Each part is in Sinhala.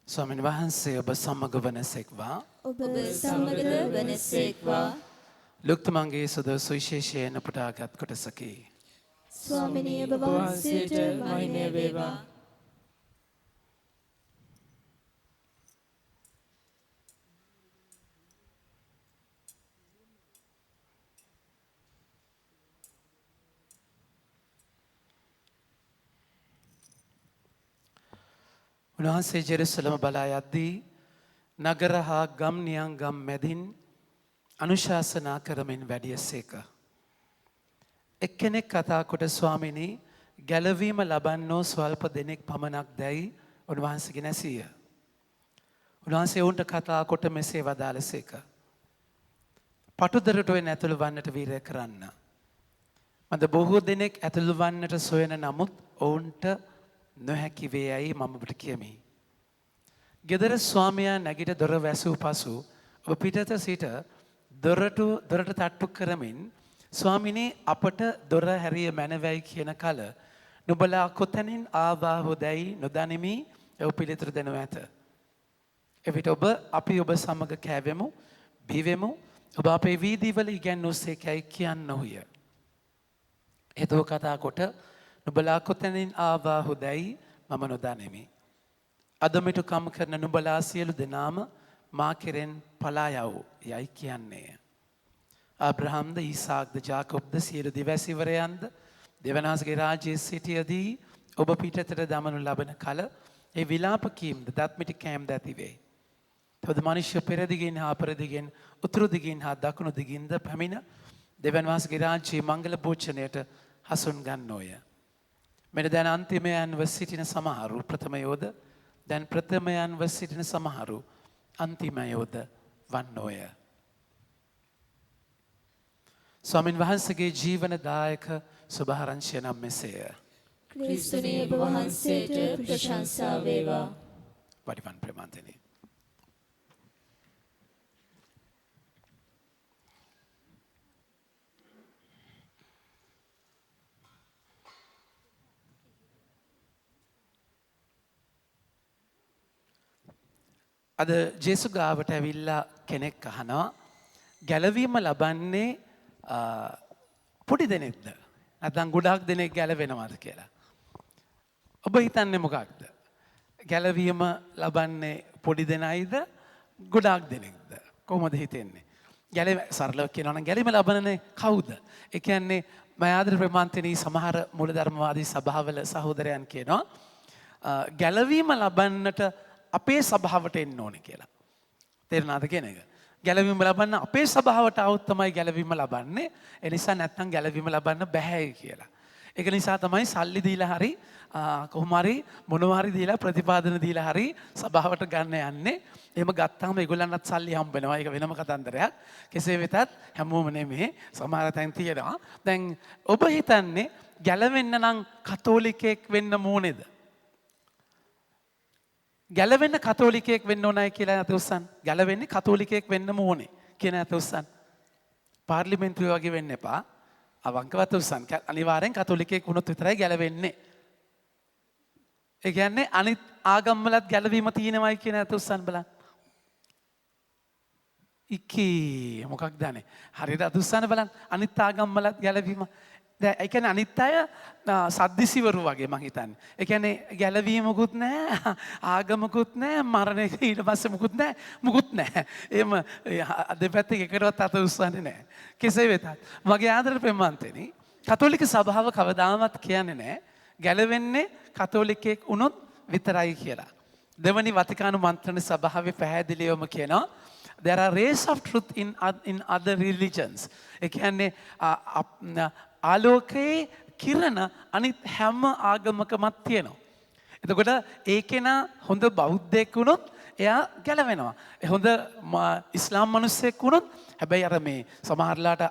ස්වාමීන් වහන්සේ ඔබ සමග වනසෙක්වා. ඔබ සමග වනසේක්වා. ලුක්තුමන්ගේ සුද සුවිශේෂයෙන් පුටාගත් කොටසකි. ස්වාමිනී ඔබ වහන්සේට මහිමය වේවා. උන්වහන්සේ ජෙරුසලම බලා යද්දී නගර හා ගම් නියංගම් මැදින් අනුශාසනා කරමින් වැඩියසේක. එක්කෙනෙක් කතා කොට ස්වාමිනී ගැලවීම ලබන්නෝ ස්වල්ප දෙනෙක් පමණක් දැයි උන්වහන්සේගේ නැසීය. උන්වහන්සේ ඔවුන්ට කතා කොට මෙසේ වදාළසේක. පටුදරට වෙන ඇතුළු වන්නට වීරය කරන්න. මද බොහෝ දෙනෙක් ඇතුළු වන්නට සොයන නමුත් ඔවුන්ට නොහැකි වේ යයි මම ඔබට කියමි. ගෙදර ස්වාමියා නැගිට දොර වැසූ පසු ඔබ පිටත සිට දොරට තට්ටු කරමින් ස්වාමිනී අපට දොර හැරිය මැනවයි කියන කල නුඹලා කොතැනින් ආවාහු දැයි නොදනිමි ඔව් පිළිතුරු දෙනු ඇත. එවිට ඔබ අපි ඔබ සමග කෑවෙමු බිවෙමු ඔබ අපේ වීදිවල ඉගැන්වූසේ කැයි කියන්නහුය. එතෝ කතා කොට නුඹලා කොතැනින් ආවාහු දැයි මම නොදනිමි. අදමිටු කම් කරන නුඹලා සියලු දෙනාම මා කෙරෙන් පලා යව් යයි කියන්නේය. අබ්‍රහම්ද ඊසාක්ද ජාකොබ්ද සියලු දිවැසිවරයන්ද දෙවනාසගේ රාජ්‍යයේ සිටියදී ඔබ පිටතට දමනු ලබන කල ඒ විලාප කීම්ද දත්මිටි කෑම්ද ඇතිවේ. තවද මනුෂ්‍ය පෙරදිගින් හා අපරදිගෙන් උතුරු දිගින් හා දකුණු දිගින්ද පැමිණ දෙවන්වාසගේ රාජ්‍යයේ මංගල භෝජනයට හසුන් ගන්නෝය. මෙට දැන් අන්තිමයන්ව සිටින සමහරු ප්‍රථමයෝද දැන් ප්‍රථමයන්ව සිටින සමහරු අන්තිමයෝද වන්නෝය. ස්වාමින් වහන්සේගේ ජීවනදායක සුභාරංශය නම් මෙසේය. ක්‍රිස්තුනේ ඔබ වහන්සේට ප්‍රශංසා වේවා. වඩිවන් ප්‍රමාන්තනේ. අද ජේසු ගාවට ඇවිල්ලා කෙනෙක් අහනවා ගැලවීම ලබන්නේ පොඩි දෙනෙක්ද නැත්නම් ගොඩාක් දෙනෙක් ගැලවෙනවද කියලා. ඔබ හිතන්නේ මොකක්ද? ගැලවීම ලබන්නේ පොඩි දෙනයිද ගොඩාක් දෙනෙක්ද? කොහොමද හිතෙන්නේ? සරලව කියනවා නම් ගැලවීම ලබන්නේ කවුද? ඒ කියන්නේ මම ආදර ප්‍රමාන්තනී සමහර මූලධර්මවාදී සභාවල සහෝදරයන් කියනවා ගැලවීම ලබන්නට අපේ සභාවට එන්න ඕනේ කියලා. තේරුණාද කියන එක? ගැලවීම ලබන්න අපේ සභාවට આવුත් තමයි ගැලවීම ලබන්නේ. ඒ නිසා නැත්නම් ගැලවීම ලබන්න බැහැයි කියලා. ඒක නිසා තමයි සල්ලි දීලා හරි කොහොම හරි මොනවා හරි දීලා ප්‍රතිපාදන දීලා හරි සභාවට ගන්න යන්නේ. එහෙම ගත්තාම ඒගොල්ලන්ටත් සල්ලි හම්බ වෙනවා. ඒක වෙනම කතන්දරයක්. කෙසේ වෙතත් හැමෝම නෙමෙයි. සමහර තැන් තියෙනවා. දැන් ඔබ හිතන්නේ ගැලවෙන්න නම් කතෝලිකයෙක් වෙන්න ඕනේද? ගැලවෙන්න කතෝලිකයෙක් වෙන්න ඕනයි කියලා නැත උස්සන්. ගැලවෙන්නේ කතෝලිකයෙක් වෙන්න ඕනේ කියන නැත උස්සන්. පාර්ලිමේන්තුවේ වගේ වෙන්න එපා. අවංකවත් උස්සන්. අනිවාර්යෙන් කතෝලිකයෙක් වුණොත් විතරයි ගැලවෙන්නේ. ඒ කියන්නේ අනිත් ආගම්වලත් ගැලවීම තියෙනවයි කියන නැත උස්සන් බලන්න. ඉකී මොකක්ද අනේ? හරියට අදුස්සන බලන්න. අනිත් ආගම්වලත් ගැලවීම ඒ කියන්නේ අනිත් අය සද්දිසිවරු වගේ මං හිතන්නේ. ඒ කියන්නේ ගැලවීමකුත් නැහැ, ආගමකුත් නැහැ, මරණය ඊට පස්සේ මුකුත් නැහැ. එහෙම දෙපැත්තේ එකකටවත් අත උස්සන්නේ නැහැ. කෙසේ වෙතත් මගේ ආදර ප්‍රේමන්තෙනි කතෝලික සභාව කවදාවත් කියන්නේ නැහැ ගැලවෙන්නේ කතෝලිකයෙක් වුණොත් විතරයි කියලා. දෙවනි වතිකානු මන්ත්‍රණ සභාවේ පැහැදිලිවම කියනවා there are rays of truth in other religions. ඒ කියන්නේ ආලෝකයේ කිරණ අනිත් හැම ආගමකමත් තියෙනවා. එතකොට ඒ කෙනා හොඳ බෞද්ධයෙක් වුණොත් එයා ගැලවෙනවා. හොඳ ඉස්ලාම් මිනිස්සෙක් වුණොත් හැබැයි අර මේ සමහරලාට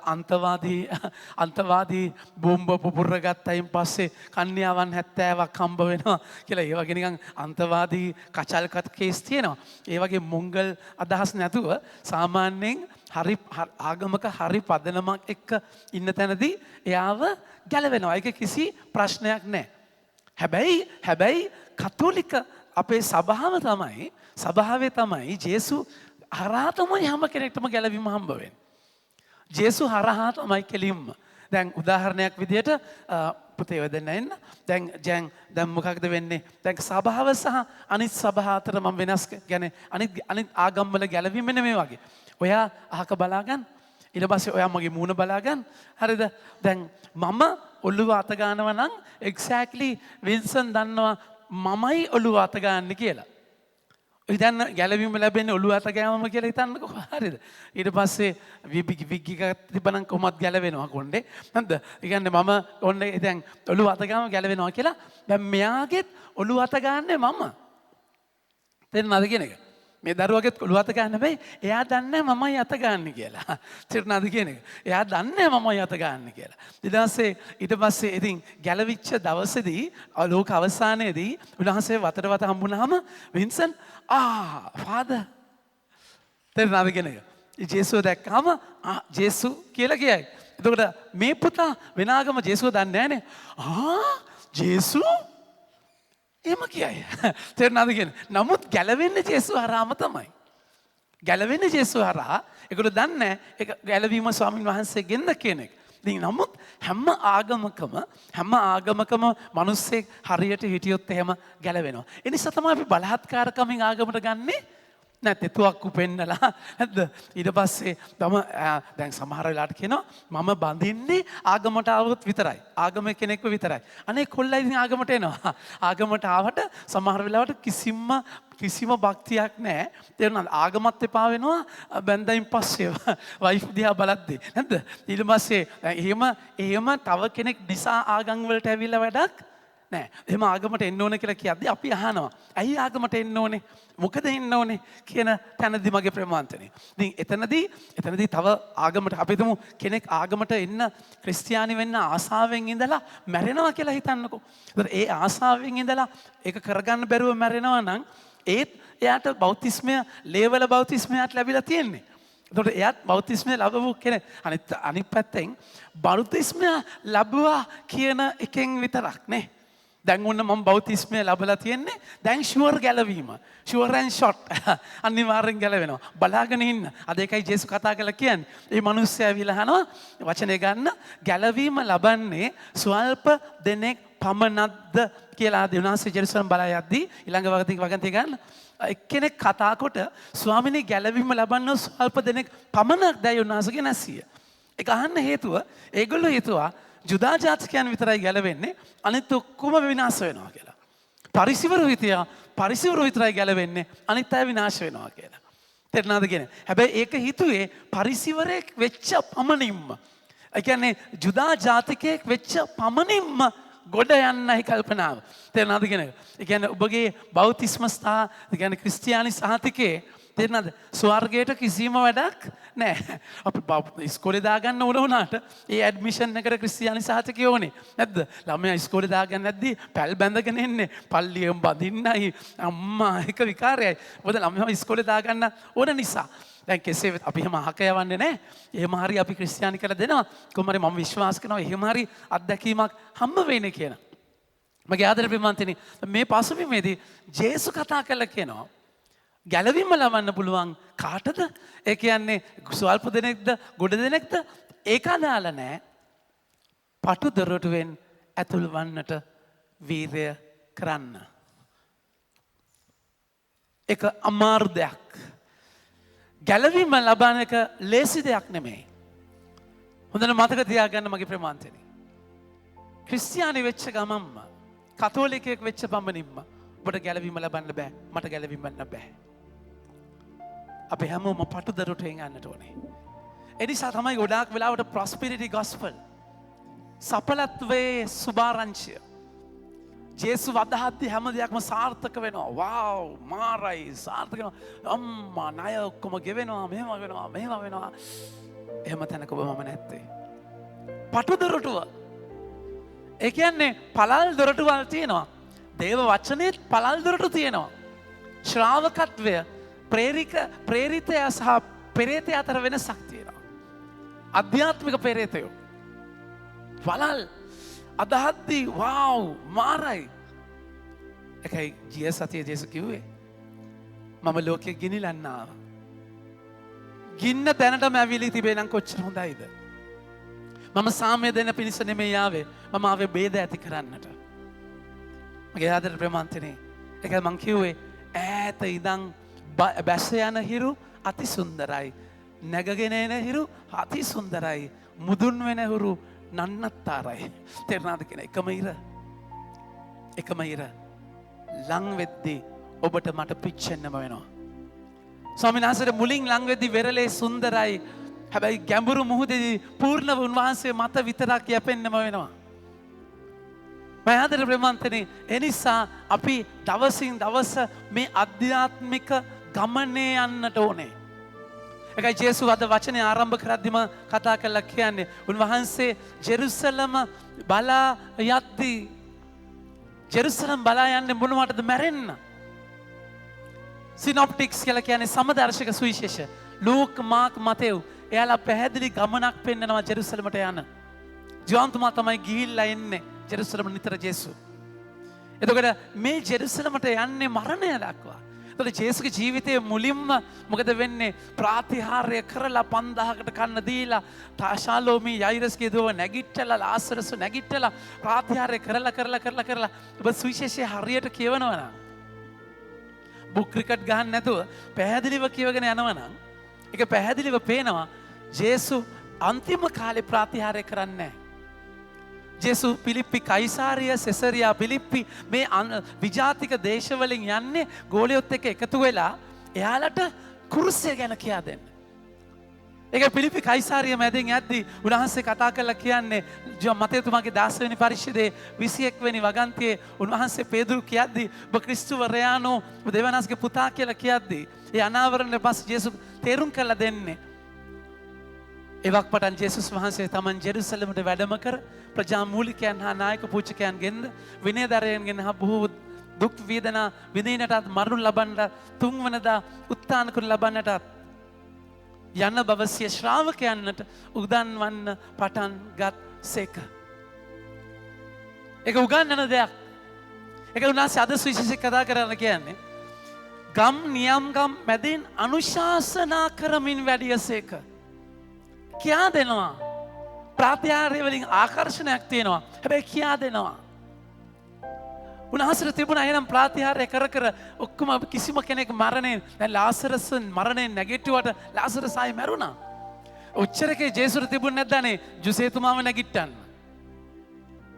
අන්තවාදී බෝම්බ පුපුර ගත්තයින් පස්සේ කන්‍යාවන් 70ක් හම්බ වෙනවා කියලා ඒ වගේ නිකන් අන්තවාදී කචල්කත් කේස් තියෙනවා. ඒ වගේ මොංගල් අදහස් නැතුව සාමාන්‍යයෙන් හරි ආගමක හරි පදනමක් එක්ක ඉන්න තැනදී එයාව ගැලවෙනවා. ඒක කිසි ප්‍රශ්නයක් නැහැ. හැබැයි කතෝලික අපේ සභාවේ තමයි ජේසු හරහා තමයි හැම කෙනෙක්ටම ගැලවීම හම්බ වෙන්නේ. ජේසු හරහා තමයි කෙලින්ම. දැන් උදාහරණයක් විදිහට පුතේ ඔය දෙන්න එන්න. දැන් මොකක්ද වෙන්නේ? දැන් සභාව සහ අනිත් සභා අතර මම වෙනස් කියන්නේ අනිත් ආගම් වල ගැලවීම මෙන්න මේ වගේ. ඔයා අහක බලාගන්න. ඊට පස්සේ ඔයා මගේ මූණ බලාගන්න. හරිද? දැන් මම ඔළුව අත ගන්නවා නම් එක්සැක්ට්ලි වින්සන් දන්නවා මමයි ඔළුව අත ගන්න කියලා. හිතන්න ගැලවීම ලැබෙන්නේ ඔළුව අත ගෑමම කියලා හිතන්නකෝ. හරිද? ඊට පස්සේ විග්ගික තිබ්බනම් කොහොමත් ගැලවෙනවා කොණ්ඩේ. හරිද? ඒ කියන්නේ මම කොණ්ඩේ දැන් ඔළුව අත ගාම ගැලවෙනවා කියලා. දැන් මෙයාගෙත් ඔළුව අත ගන්නනේ මම. තේරෙනවද කියන එක? මේ දරුවගෙත් ඔළුව අත ගන්න බෑ. එයා දන්නේ මමයි අත ගන්න කියලා. තේරුණාද කියන එක? එයා දන්නේ මමයි අත ගන්න කියලා. ඊට පස්සේ ඉතින් ගැලවිච්ච දවසේදී ලෝක අවසානයේදී උන්වහන්සේ වතට හම්බුනහම වින්සන් ෆාදර් තේරුණාද කියන එක? ජේසුව දැක්කම ජේසු කියලා කියයි. එතකොට මේ පුතා වෙන ආගම ජේසුව දන්නේ නැහනේ. ජේසු එහෙම කියයි. තේරුණාද කියන්නේ? නමුත් ගැලවෙන්නේ ජේසු හරහාම තමයි. ගැලවෙන්නේ ජේසු හරහා. ඒගොල්ලෝ දන්නේ ඒක ගැලවීම ස්වාමින් වහන්සේ ගෙන්න කියන එක. ඉතින් නමුත් හැම ආගමකම මිනිස්සෙක් හරියට හිටියොත් එහෙම ගැලවෙනවා. ඒ නිසා තමයි අපි බලහත්කාරකමින් ආගමට ගන්නේ. නැත්නම් තුවක්කු පෙන්නලා නැද්ද? ඊට පස්සේ දැන් සමහර වෙලාවට කියනවා මම බඳින්නේ ආගමට ආවොත් විතරයි. ආගමේ කෙනෙක්ව විතරයි. අනේ කොල්ලා ඉතින් ආගමට එනවා. ආගමට ආවට සමහර වෙලාවට කිසිම භක්තියක් නැහැ. තේරුණාද? ආගමත් එපා වෙනවා බැන්දයින් පස්සේ වයිෆ් දිහා බලද්දී. නැද්ද? ඊට පස්සේ එහෙම තව කෙනෙක් නිසා ආගම් වලට ඇවිල්ලා වැඩක් නෑ. එහෙම ආගමට එන්න ඕන කියලා කියද්දී අපි අහනවා. ඇයි ආගමට එන්න ඕනේ? මොකද එන්න ඕනේ කියන තැනදී මගේ ප්‍රමාන්තනේ. ඉතින් එතනදී තව ආගමට අපි හිතමු කෙනෙක් ආගමට එන්න ක්‍රිස්තියානි වෙන්න ආසාවෙන් ඉඳලා මැරෙනවා කියලා හිතන්නකෝ. ඒතර ඒ ආසාවෙන් ඉඳලා ඒක කරගන්න බැරුව මැරෙනවා නම් ඒත් එයාට බෞතිස්මය ලේවල බෞතිස්මයක් ලැබිලා තියෙන්නේ. එතකොට එයාත් බෞතිස්මය ලැබුව කෙනෙක්. අනිත් පැත්තෙන් බෞතිස්මය ලැබුවා කියන එකෙන් විතරක් නේ. දැන් ඔන්න මම බෞතිස්මය ලැබලා තියෙන්නේ. දැන් ෂුවර් ගැලවීම. Sure and shot. අනිවාර්යෙන් ගැලවෙනවා. බලාගෙන ඉන්න. අද ඒකයි ජේසු කතා කරලා කියන්නේ. මේ මිනිස්සයා ඇවිල්ලා අහනවා වචනේ ගන්න ගැලවීම ලබන්නේ ස්වල්ප දෙනෙක් පමණක්ද කියලා උන්වහන්සේ ජෙරුසලම් බලා යද්දී ඊළඟ වගන්තිය ගන්න. එක්කෙනෙක් කතා කොට ස්වාමිනේ ගැලවීම ලබන්න ස්වල්ප දෙනෙක් පමණක් දැයි උන්වහන්සේගේ නැසිය. ඒක අහන්න හේතුව ඒගොල්ලෝ හිතුවා ජුදා ජාතිකයන් විතරයි ගැලවෙන්නේ අනිත් ඔක්කොම විනාශ වෙනවා කියලා. පරිසිවරු විතරයි ගැලවෙන්නේ අනිත් අය විනාශ වෙනවා කියලා. තේරුණාද කියන්නේ? හැබැයි ඒක හිතුවේ පරිසිවරෙක් වෙච්ච පමණින්ම. ඒ කියන්නේ ජුදා ජාතිකයෙක් වෙච්ච පමණින්ම ගොඩ යන්නයි කල්පනාව. තේරුණාද කියන්නේ? ඒ කියන්නේ ඔබගේ බෞතිස්ම සහ ඒ කියන්නේ ක්‍රිස්තියානි සහතිකේ තේරුණාද? ස්වර්ගයට කිසිම වැඩක් නැහැ. අපි ඉස්කෝලේ දාගන්න ඕන වුණාට ඒ ඇඩ්මිෂන් එකට ක්‍රිස්තියානි සහතිකය ඕනේ. නැද්ද? ළමයා ඉස්කෝලේ දාගන්න නැද්දි පැල් බැඳගෙන එන්නේ. පල්ලියෙන් බඳින්නයි අම්මා එක විකාරයයි. මොකද ළමයා ඉස්කෝලේ දාගන්න ඕන නිසා. දැන් කෙසේ වෙත් අපි එහෙම අහක යවන්නේ නැහැ. එහෙම හරි අපි ක්‍රිස්තියානි කරලා දෙනවා. කොහොම හරි මම විශ්වාස කරනවා එහෙම හරි අත්දැකීමක් හම්බ වෙන්නේ කියලා. මගේ ආදර ප්‍රේමන්තනි මේ පසුබිමේදී ජේසු කතා කළා කියනවා ගැලවීම ලබන්න පුළුවන් කාටද? ඒ කියන්නේ ස්වල්ප දෙනෙක්ද ගොඩ දෙනෙක්ද? ඒක අදාළ නැහැ. පටු දොරටුවෙන් ඇතුල් වන්නට වීරය කරන්න. ඒක අමාරු දෙයක්. ගැලවීම ලබන එක ලේසි දෙයක් නෙමෙයි. හොඳට මතක තියාගන්න මගේ ප්‍රමාන්තනේ. ක්‍රිස්තියානි වෙච්ච ගමම්ම කතෝලිකයෙක් වෙච්ච පමණින්ම ඔබට ගැලවීම ලබන්න බෑ. මට ගැලවීම ලබන්න බෑ. අපි හැමෝම පටු දොරටුවෙන් යන්නට ඕනේ. ඒ නිසා තමයි ගොඩාක් වෙලාවට prosperity gospel සඵලත්වයේ සුභාරංචිය ජේසු වදහද්දී හැම දෙයක්ම සාර්ථක වෙනවා. වාව් මාරයි සාර්ථක වෙනවා. අම්මා ණය ඔක්කොම ගෙවෙනවා මෙහෙම වෙනවා. එහෙම තැනක ඔබ මම නැත්තේ. පටු දොරටුව. ඒ කියන්නේ පළල් දොරටුවල් තියෙනවා. දේව වචනේත් පළල් දොරටු තියෙනවා. ශ්‍රාවකත්වය ප්‍රේරිතය සහ පෙරේතය අතර වෙනසක් තියෙනවා. අධ්‍යාත්මික පෙරේතයෝ පළල් අදහද්දී වාව් මාරයි. එකයි ජිය සතිය ජේසු කිව්වේ මම ලෝකෙ ගිනිලන්න ආවා. ගින්න දැනටම ඇවිලී තිබේ නම් කොච්චර හොඳයිද. මම සාමය දෙන්න පිණිස නෙමෙයි ආවේ. මම ආවේ බේද ඇති කරන්නට. මගේ ආදර ප්‍රේමන්තනේ. ඒකයි මං කිව්වේ ඈත ඉඳන් බැස යන හිරු අති සුන්දරයි. නැගගෙන එන හිරු අති සුන්දරයි. මුදුන් වෙන හිරු නන්නත්තාරයි. තේරුණාද කියන එකම ඉර ලං වෙද්දී ඔබට මට පිච්චෙන්නම වෙනවා. ස්වාමීන් වහන්සේට මුලින් ලං වෙද්දී වෙරළේ සුන්දරයි. හැබැයි ගැඹුරු මුහුදේදී පූර්ණව උන්වහන්සේ මත විතරක් යැපෙන්නම වෙනවා. මම ආදර ප්‍රේමන්තනේ ඒ නිසා අපි දවසින් දවස මේ අධ්‍යාත්මික ගමනේ යන්නට ඕනේ. එකයි ජේසු අද වචනේ ආරම්භ කරද්දිම කතා කළා කියන්නේ උන්වහන්සේ ජෙරුසලම බලා යද්දී ජෙරුසලම් බලා යන්නේ මොනවටද මැරෙන්න. සිනොප්ටික්ස් කියලා කියන්නේ සමදර්ශක සුවිශේෂ. ලූක් මාක් මතෙව් එයාලා පැහැදිලි ගමනක් පෙන්නනවා ජෙරුසලමට යන. ජෝන්තුමා තමයි ගිහිල්ලා එන්නේ ජෙරුසලම නිතර ජේසු. එතකොට මේ ජෙරුසලමට යන්නේ මරණය දක්වා. එතකොට ජේසුගේ ජීවිතයේ මුලින්ම මොකද වෙන්නේ? ප්‍රාතිහාර්ය කරලා 5000කට කන්න දීලා තාෂාලෝමි යයිරස්ගේ දුව නැගිටලා ලාසරස් නැගිටලා ප්‍රාතිහාර්ය කරලා ඔබ සුවිශේෂය හරියට කියවනවා නම් බුක් ක්‍රිකට් ගහන්න නැතුව පැහැදිලිව කියවගෙන යනවා නම් ඒක පැහැදිලිව පේනවා ජේසු අන්තිම කාලේ ප්‍රාතිහාර්ය කරන්නේ නැහැ. ජේසු පිලිප්පි කයිසාරිය සෙසරියා පිලිප්පි මේ විජාතික දේශවලින් යන්නේ ගෝලියොත් එක්ක එකතු වෙලා එයාලට කුරුසිය ගැන කියා දෙන්න. ඒක පිලිප්පි කයිසාරිය මැදින් යද්දී උන්වහන්සේ කතා කරලා කියන්නේ මතේතුමාගේ 10 වෙනි පරිච්ඡේදයේ 21 වෙනි වගන්තියේ උන්වහන්සේ පේදුරු කියද්දී ඔබ ක්‍රිස්තුවරයානෝ දෙවනාස්ගේ පුතා කියලා කියද්දී ඒ අනාවරණය පස්සේ ජේසු තේරුම් කරලා දෙන්නේ එවක් පටන් ජේසුස් වහන්සේ තමන් ජෙරුසලමට වැඩම කර ප්‍රජා මූලිකයන් හා නායක පූජකයන්ගෙන්ද විනයදරයන්ගෙන් හා බොහෝ දුක් වේදනා විඳිනටත් මරණු ලබන්නට තුන්වනදා උත්ථාන කරනු ලබන්නටත් යන බවසිය ශ්‍රාවකයන්ට උගන්වන්න පටන් ගත් සේක. ඒක උගන්වන දෙයක්. ඒක උන්වහන්සේ අද සුවිශේෂ කතා කරන්න කියන්නේ ගම් නියම් ගම් මැදින් අනුශාසනා කරමින් වැඩියසේක. කියා දෙනවා. ප්‍රාතිහාර්ය වලින් ආකර්ෂණයක් තියෙනවා. හැබැයි කියා දෙනවා. උන්වහන්සේට තිබුණා එහෙනම් ප්‍රාතිහාර්ය කර ඔක්කොම කිසිම කෙනෙක් මරණයෙන් දැන් ලාසරස් මරණයෙන් නැගිට්ටුවට ලාසරස් ආයි මැරුණා. ඔච්චරකේ ජේසුට තිබුණ නැද්දානේ ජුසේතුමාව නැගිට්ටන්න.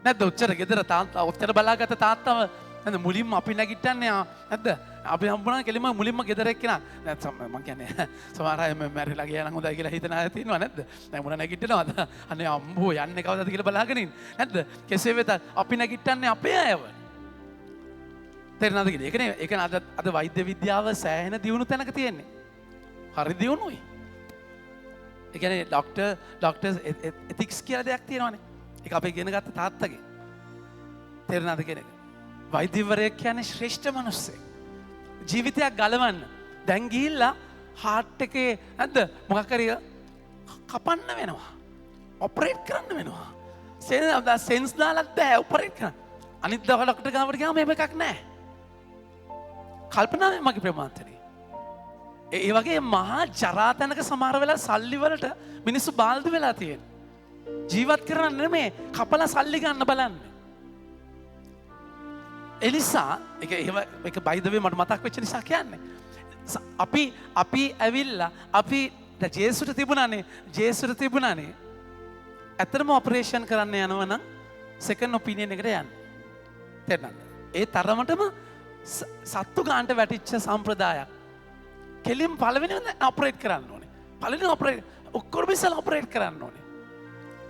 නැද්ද ඔච්චර ගෙදර තාත්තා ඔච්චර බලාගත්ත තාත්තව නැද්ද මුලින්ම අපි නැගිට්ටන්නේ නැද්ද? අපි හම්බුණා කෙලිම මුලින්ම ගෙදර එක්කෙනා නැත්නම් මම කියන්නේ සමහර අය මැරිලා ගියා නම් හොඳයි කියලා හිතන අය තියෙනවා නැද්ද? දැන් මොන නැගිටිනවද? අනේ අම්බෝ යන්නේ කවදාද කියලා බලාගෙන ඉන්න. නැද්ද? කෙසේ වෙතත් අපි නැගිට්ටන්නේ අපේ අයව. තේරෙනවද කියලා? ඒකනේ අද වෛද්‍ය විද්‍යාව සෑහෙන දියුණු තැනක තියෙන්නේ. හරි දියුණුයි. ඒ කියන්නේ ડોක්ටර්ස් එතික්ස් කියලා දෙයක් තියෙනවානේ. ඒක අපි ඉගෙන ගත්ත තාත්තගේ. තේරෙනවද කියන එක? වෛද්‍යවරයෙක් කියන්නේ ශ්‍රේෂ්ඨ මිනිස්සෙක්. ජීවිතයක් ගලවන්න. දැන් ගිහිල්ලා හાર્ට් එකේ නැද්ද මොකක් හරි කපන්න වෙනවා. ඔපරේට් කරන්න වෙනවා. සෙන්ස් දාලා බෑ ඔපරේට් කරන්න. අනිත් දවල් ડોක්ටර් ගාවට ගියාම මේක එකක් නැහැ. කල්පනාවේ මගේ ප්‍රමාන්තරේ. ඒ වගේ මහා ජරා තැනක සමහර වෙලාවට සල්ලි වලට මිනිස්සු බාල්දු වෙලා තියෙන. ජීවත් කරන්න නෙමෙයි කපලා සල්ලි ගන්න බලන්නේ. එනිසා ඒක by the way මට මතක් වෙච්ච නිසා කියන්නේ. අපි ඇවිල්ලා අපි ජේසුට තිබුණානේ. ඇත්තටම ඔපරේෂන් කරන්න යනවා නම් සෙකන්ඩ් ඔපිනියන් එකට යන්න. තේරෙනවද? ඒ තරමටම සත්තු ගානට වැටිච්ච සම්ප්‍රදායක්. කෙලින් පළවෙනි ඔපරේට් කරන්න ඕනේ. පළවෙනි ඔපරේට් ඔක්කොම ඉස්සලා ඔපරේට් කරන්න ඕනේ.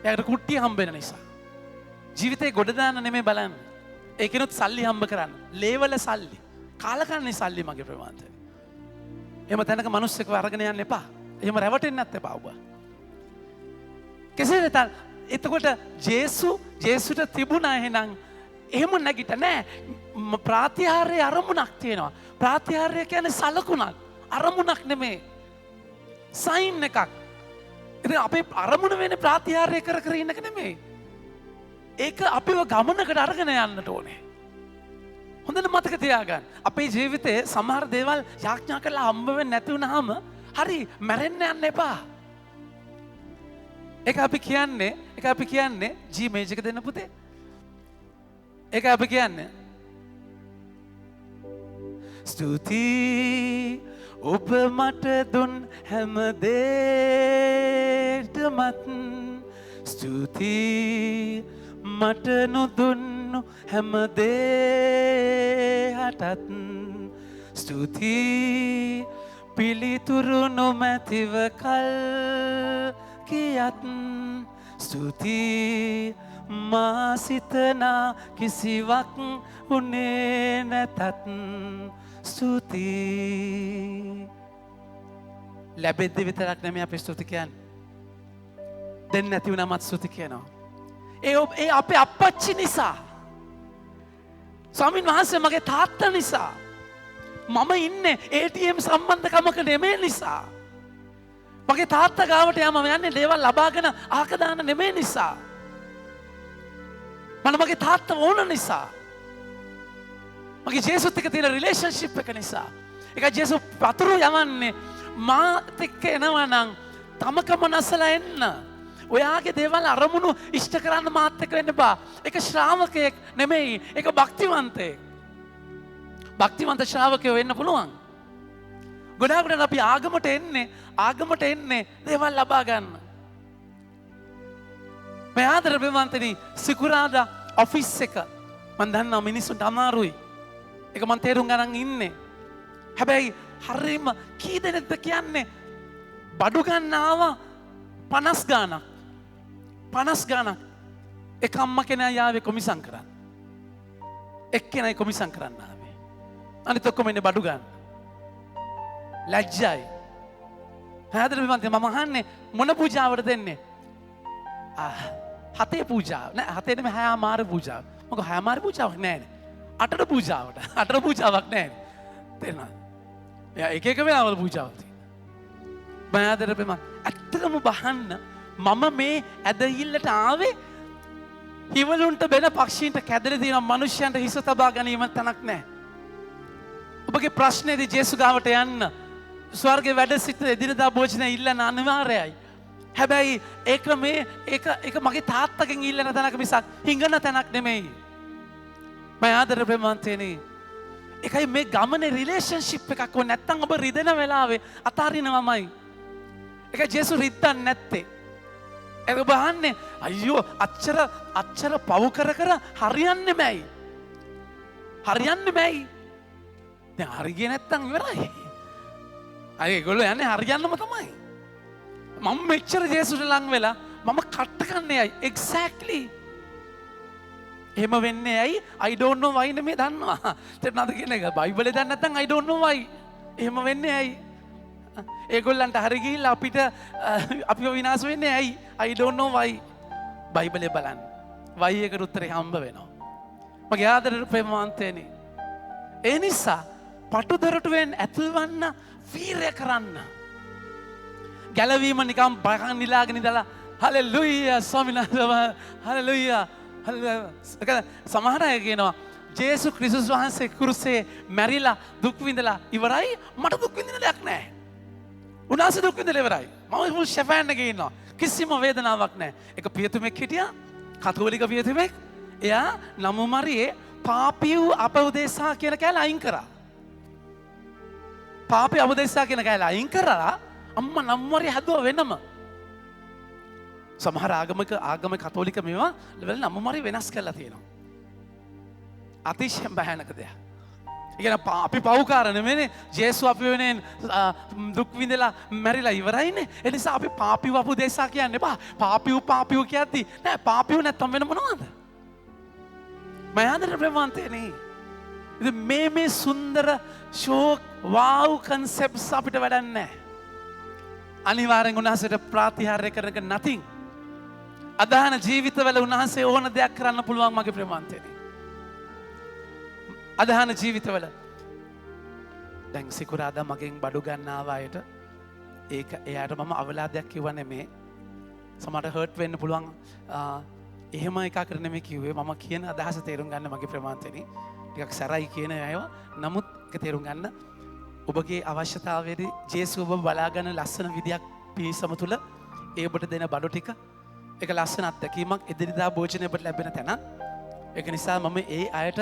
එයාට කුට්ටිය හම්බ වෙන නිසා. ජීවිතේ ගොඩ දාන්න නෙමෙයි බලන්නේ. ඒකනොත් සල්ලි හම්බ කරන්න. ලේවල සල්ලි. කාලකන්නේ සල්ලි මගේ ප්‍රමාණය. එහෙම තැනක මිනිස්සුකව අරගෙන යන්න එපා. එහෙම රැවටෙන්නත් එපා ඔබ. කෙසේ වෙතත් එතකොට ජේසුට තිබුණා එහෙනම් එහෙම නැගිට නෑ. ප්‍රාතිහාර්ය අරමුණක් තියෙනවා. ප්‍රාතිහාර්ය කියන්නේ සලකුණක්. අරමුණක් නෙමේ. සයින් එකක්. ඉතින් අපේ අරමුණ වෙන්නේ ප්‍රාතිහාර්ය කර කර ඉන්නක නෙමේ. ඒක අපිව ගමනකට අරගෙන යන්නට ඕනේ. හොඳට මතක තියාගන්න. අපේ ජීවිතේ සමහර දේවල් යාඥා කරලා හම්බ වෙන්නේ නැති වුනහම හරි මැරෙන්න යන්න එපා. ඒක අපි කියන්නේ ජී මේජ් එක දෙන්න පුතේ. ඒක අපි කියන්නේ ස්තුතියි ඔබ මට දුන් හැම දේටමත් ස්තුතියි මට නොදුන්නු හැම දේටත් ස්තුතියි පිළිතුරු නොමැතිව කල් කියත් ස්තුතියි මා සිතනා කිසිවක් උනේ නැතත් ස්තුතියි. ලැබෙද්දි විතරක් නෙමෙයි අපි ස්තුති කියන්නේ. දෙන්නේ නැති වුණාමත් ස්තුති කියනවා. ඒ අපේ අප්පච්චි නිසා. ස්වාමීන් වහන්සේ මගේ තාත්තා නිසා. මම ඉන්නේ ATM සම්බන්ධකමක නෙමෙයි නිසා. මගේ තාත්තා ගාවට යම යන්නේ දේවල් ලබාගෙන ආක දාන්න නෙමෙයි නිසා. මගේ තාත්තා ඕන නිසා. මගේ ජේසුත් එක්ක තියෙන රිලේෂන්ෂිප් එක නිසා. ඒක ජේසු වතුර යවන්නේ මාත් එක්ක එනවා නම් තමකම නැසලා එන්න. ඔයාගේ දේවල් අරමුණු ඉෂ්ට කරන්න මාත් එක්ක වෙන්න බා. ඒක ශ්‍රාවකයෙක් නෙමෙයි. ඒක භක්තිවන්තයෙක්. භක්තිවන්ත ශ්‍රාවකයෝ වෙන්න පුළුවන්. ගොඩාක් අපි ආගමට එන්නේ දේවල් ලබා ගන්න. මේ ආදර බෙවන්තනි සිකුරාදා ඔෆිස් එක මම දන්නවා මිනිස්සුන්ට අමාරුයි. ඒක මම තේරුම් ගන්න ඉන්නේ. හැබැයි හරියම කී දෙනෙක්ද කියන්නේ බඩු ගන්න ආවා 50 ගාණක්. 50 ගාණක්. එක අම්මා කෙනා යාවේ කොමිසම් කරන්න. එක්කෙනයි කොමිසම් කරන්න ආවේ. අනිත් ඔක්කොම ඉන්නේ බඩු ගන්න. ලැජ්ජයි. ආදර බෙවන්තනි මම අහන්නේ මොන පූජාවටද දෙන්නේ? හතේ පූජාව නෑ හතේ නෙමෙයි හයමාර පූජාව. මොකද හයමාර පූජාවක් නෑනේ. අටට පූජාවට. අටට පූජාවක් නෑනේ. තේරෙනවද? එයා එක එක වෙලාවල පූජාවක් තියෙනවා. මම ආදර බෙමන් ඇත්තටම බහන්න මම මේ ඇදහිල්ලට ආවේ හිවලුන්ට බෙන පක්ෂීන්ට කැදලා තියෙන මිනිස්යන්ට හිස තබා ගැනීම තනක් නෑ. ඔබගේ ප්‍රශ්නේදී ජේසු ගාවට යන්න ස්වර්ගයේ වැඩ සිට එදිනදා භෝජනය ඉල්ලන්න අනිවාර්යයි. හැබැයි ඒක මගේ තාත්තගෙන් ඉල්ලන තැනක මිසක් හිඟන තැනක් නෙමෙයි. මම ආදර ප්‍රේමවන්තයනි. ඒකයි මේ ගමනේ රිලේෂන්ෂිප් එකක් ඕනේ නැත්තම් ඔබ රිදෙන වෙලාවේ අතාරිනවමයි. ඒක ජේසු රිද්දන්නේ නැත්තේ. ඒක ඔබ අහන්නේ අයියෝ අච්චර පව් කර හරියන්නේ මෑයි. හරියන්නේ මෑයි. දැන් හරිය නැත්තම් ඉවරයි. අය ඒගොල්ලෝ යන්නේ හරියන්නම තමයි. මම මෙච්චර ජේසුට ලං වෙලා මම කට්ට කන්නේ ඇයි එක්සැක්ට්ලි එහෙම වෙන්නේ ඇයි I don't know why නෙමෙයි දන්නවා තේරුණාද කියන එක බයිබලේ දන්නේ නැත්නම් I don't know why එහෙම වෙන්නේ ඇයි ඒගොල්ලන්ට හරි ගිහිල්ලා අපිව විනාශ වෙන්නේ ඇයි I don't know why බයිබලේ බලන්න why එකට උත්තරේ හම්බ වෙනවා මගේ ආදරේ ප්‍රේමවන්තයනි ඒ නිසා පටුදොරටුවෙන් ඇතුල්වන්න වීරය කරන්න ගැලවීම නිකම් බකන් නිලාගෙන ඉඳලා හලෙලූයා ස්වාමීන් වහන්සේ හලෙලූයා සමහර අය කියනවා ජේසු ක්‍රිස්තුස් වහන්සේ කුරුසේ මැරිලා දුක් විඳලා ඉවරයි මට දුක් විඳින්න දෙයක් නැහැ. උන්වහන්සේ දුක් විඳලා ඉවරයි. මම ෆුල් ෂෙෆෑන් එකේ ඉන්නවා. කිසිම වේදනාවක් නැහැ. එක පියතුමෙක් හිටියා කතෝලික පියතුමෙක්. එයා නමු මරියේ පාපියු අපෝදේශා කියන කෑල්ල අයින් කරා. පාපියු අපෝදේශා කියන කෑල්ල අයින් කරලා අම්මා නම්වරි හැදුව වෙනම. සමහර ආගම කතෝලික මේවා ලෙවල් නම්වරි වෙනස් කරලා තියෙනවා. අතිශයින් භයානක දෙයක්. ඒ කියන්නේ අපි පව්කාර නෙමෙයිනේ. ජේසු අපි වෙනෙන් දුක් විඳලා මැරිලා ඉවරයිනේ. ඒ නිසා අපි පාපිව අපදේශා කියන්නේ බා. පාපිව කියද්දි නෑ පාපිව නැත්තම් වෙන මොනවද? මයාදර ප්‍රමාන්තයනේ. ඉතින් මේ සුන්දර ෂෝක් වාව් කන්සෙප්ට්ස් අපිට වැඩක් නැහැ. අනිවාර්යෙන් උන්වහන්සේට ප්‍රාතිහාර්ය කරනක nothing. අදහන ජීවිතවල උන්වහන්සේ ඕන දෙයක් කරන්න පුළුවන් මගේ ප්‍රමාන්තයනේ. අදහන ජීවිතවල දැන් සිකුරාදා මගෙන් බඩු ගන්න ආව අයට ඒක එයාට මම අවලාදයක් කිව්ව නෙමේ. සමහරට හර්ට් වෙන්න පුළුවන්. එහෙම එකක් නෙමෙයි කිව්වේ. මම කියන අදහස තේරුම් ගන්න මගේ ප්‍රමාන්තෙනි. ටිකක් සරයි කියන අයව. නමුත් ඒක තේරුම් ගන්න ඔබගේ අවශ්‍යතාවයේදී ජේසුස් ඔබ බලාගෙන ලස්සන විදියක් පිරිසම තුල ඒ ඔබට දෙන බඩු ටික ඒක ලස්සන අත්දැකීමක් එදිරිදා භෝජනය ඔබට ලැබෙන තැන. ඒක නිසා මම ඒ අයට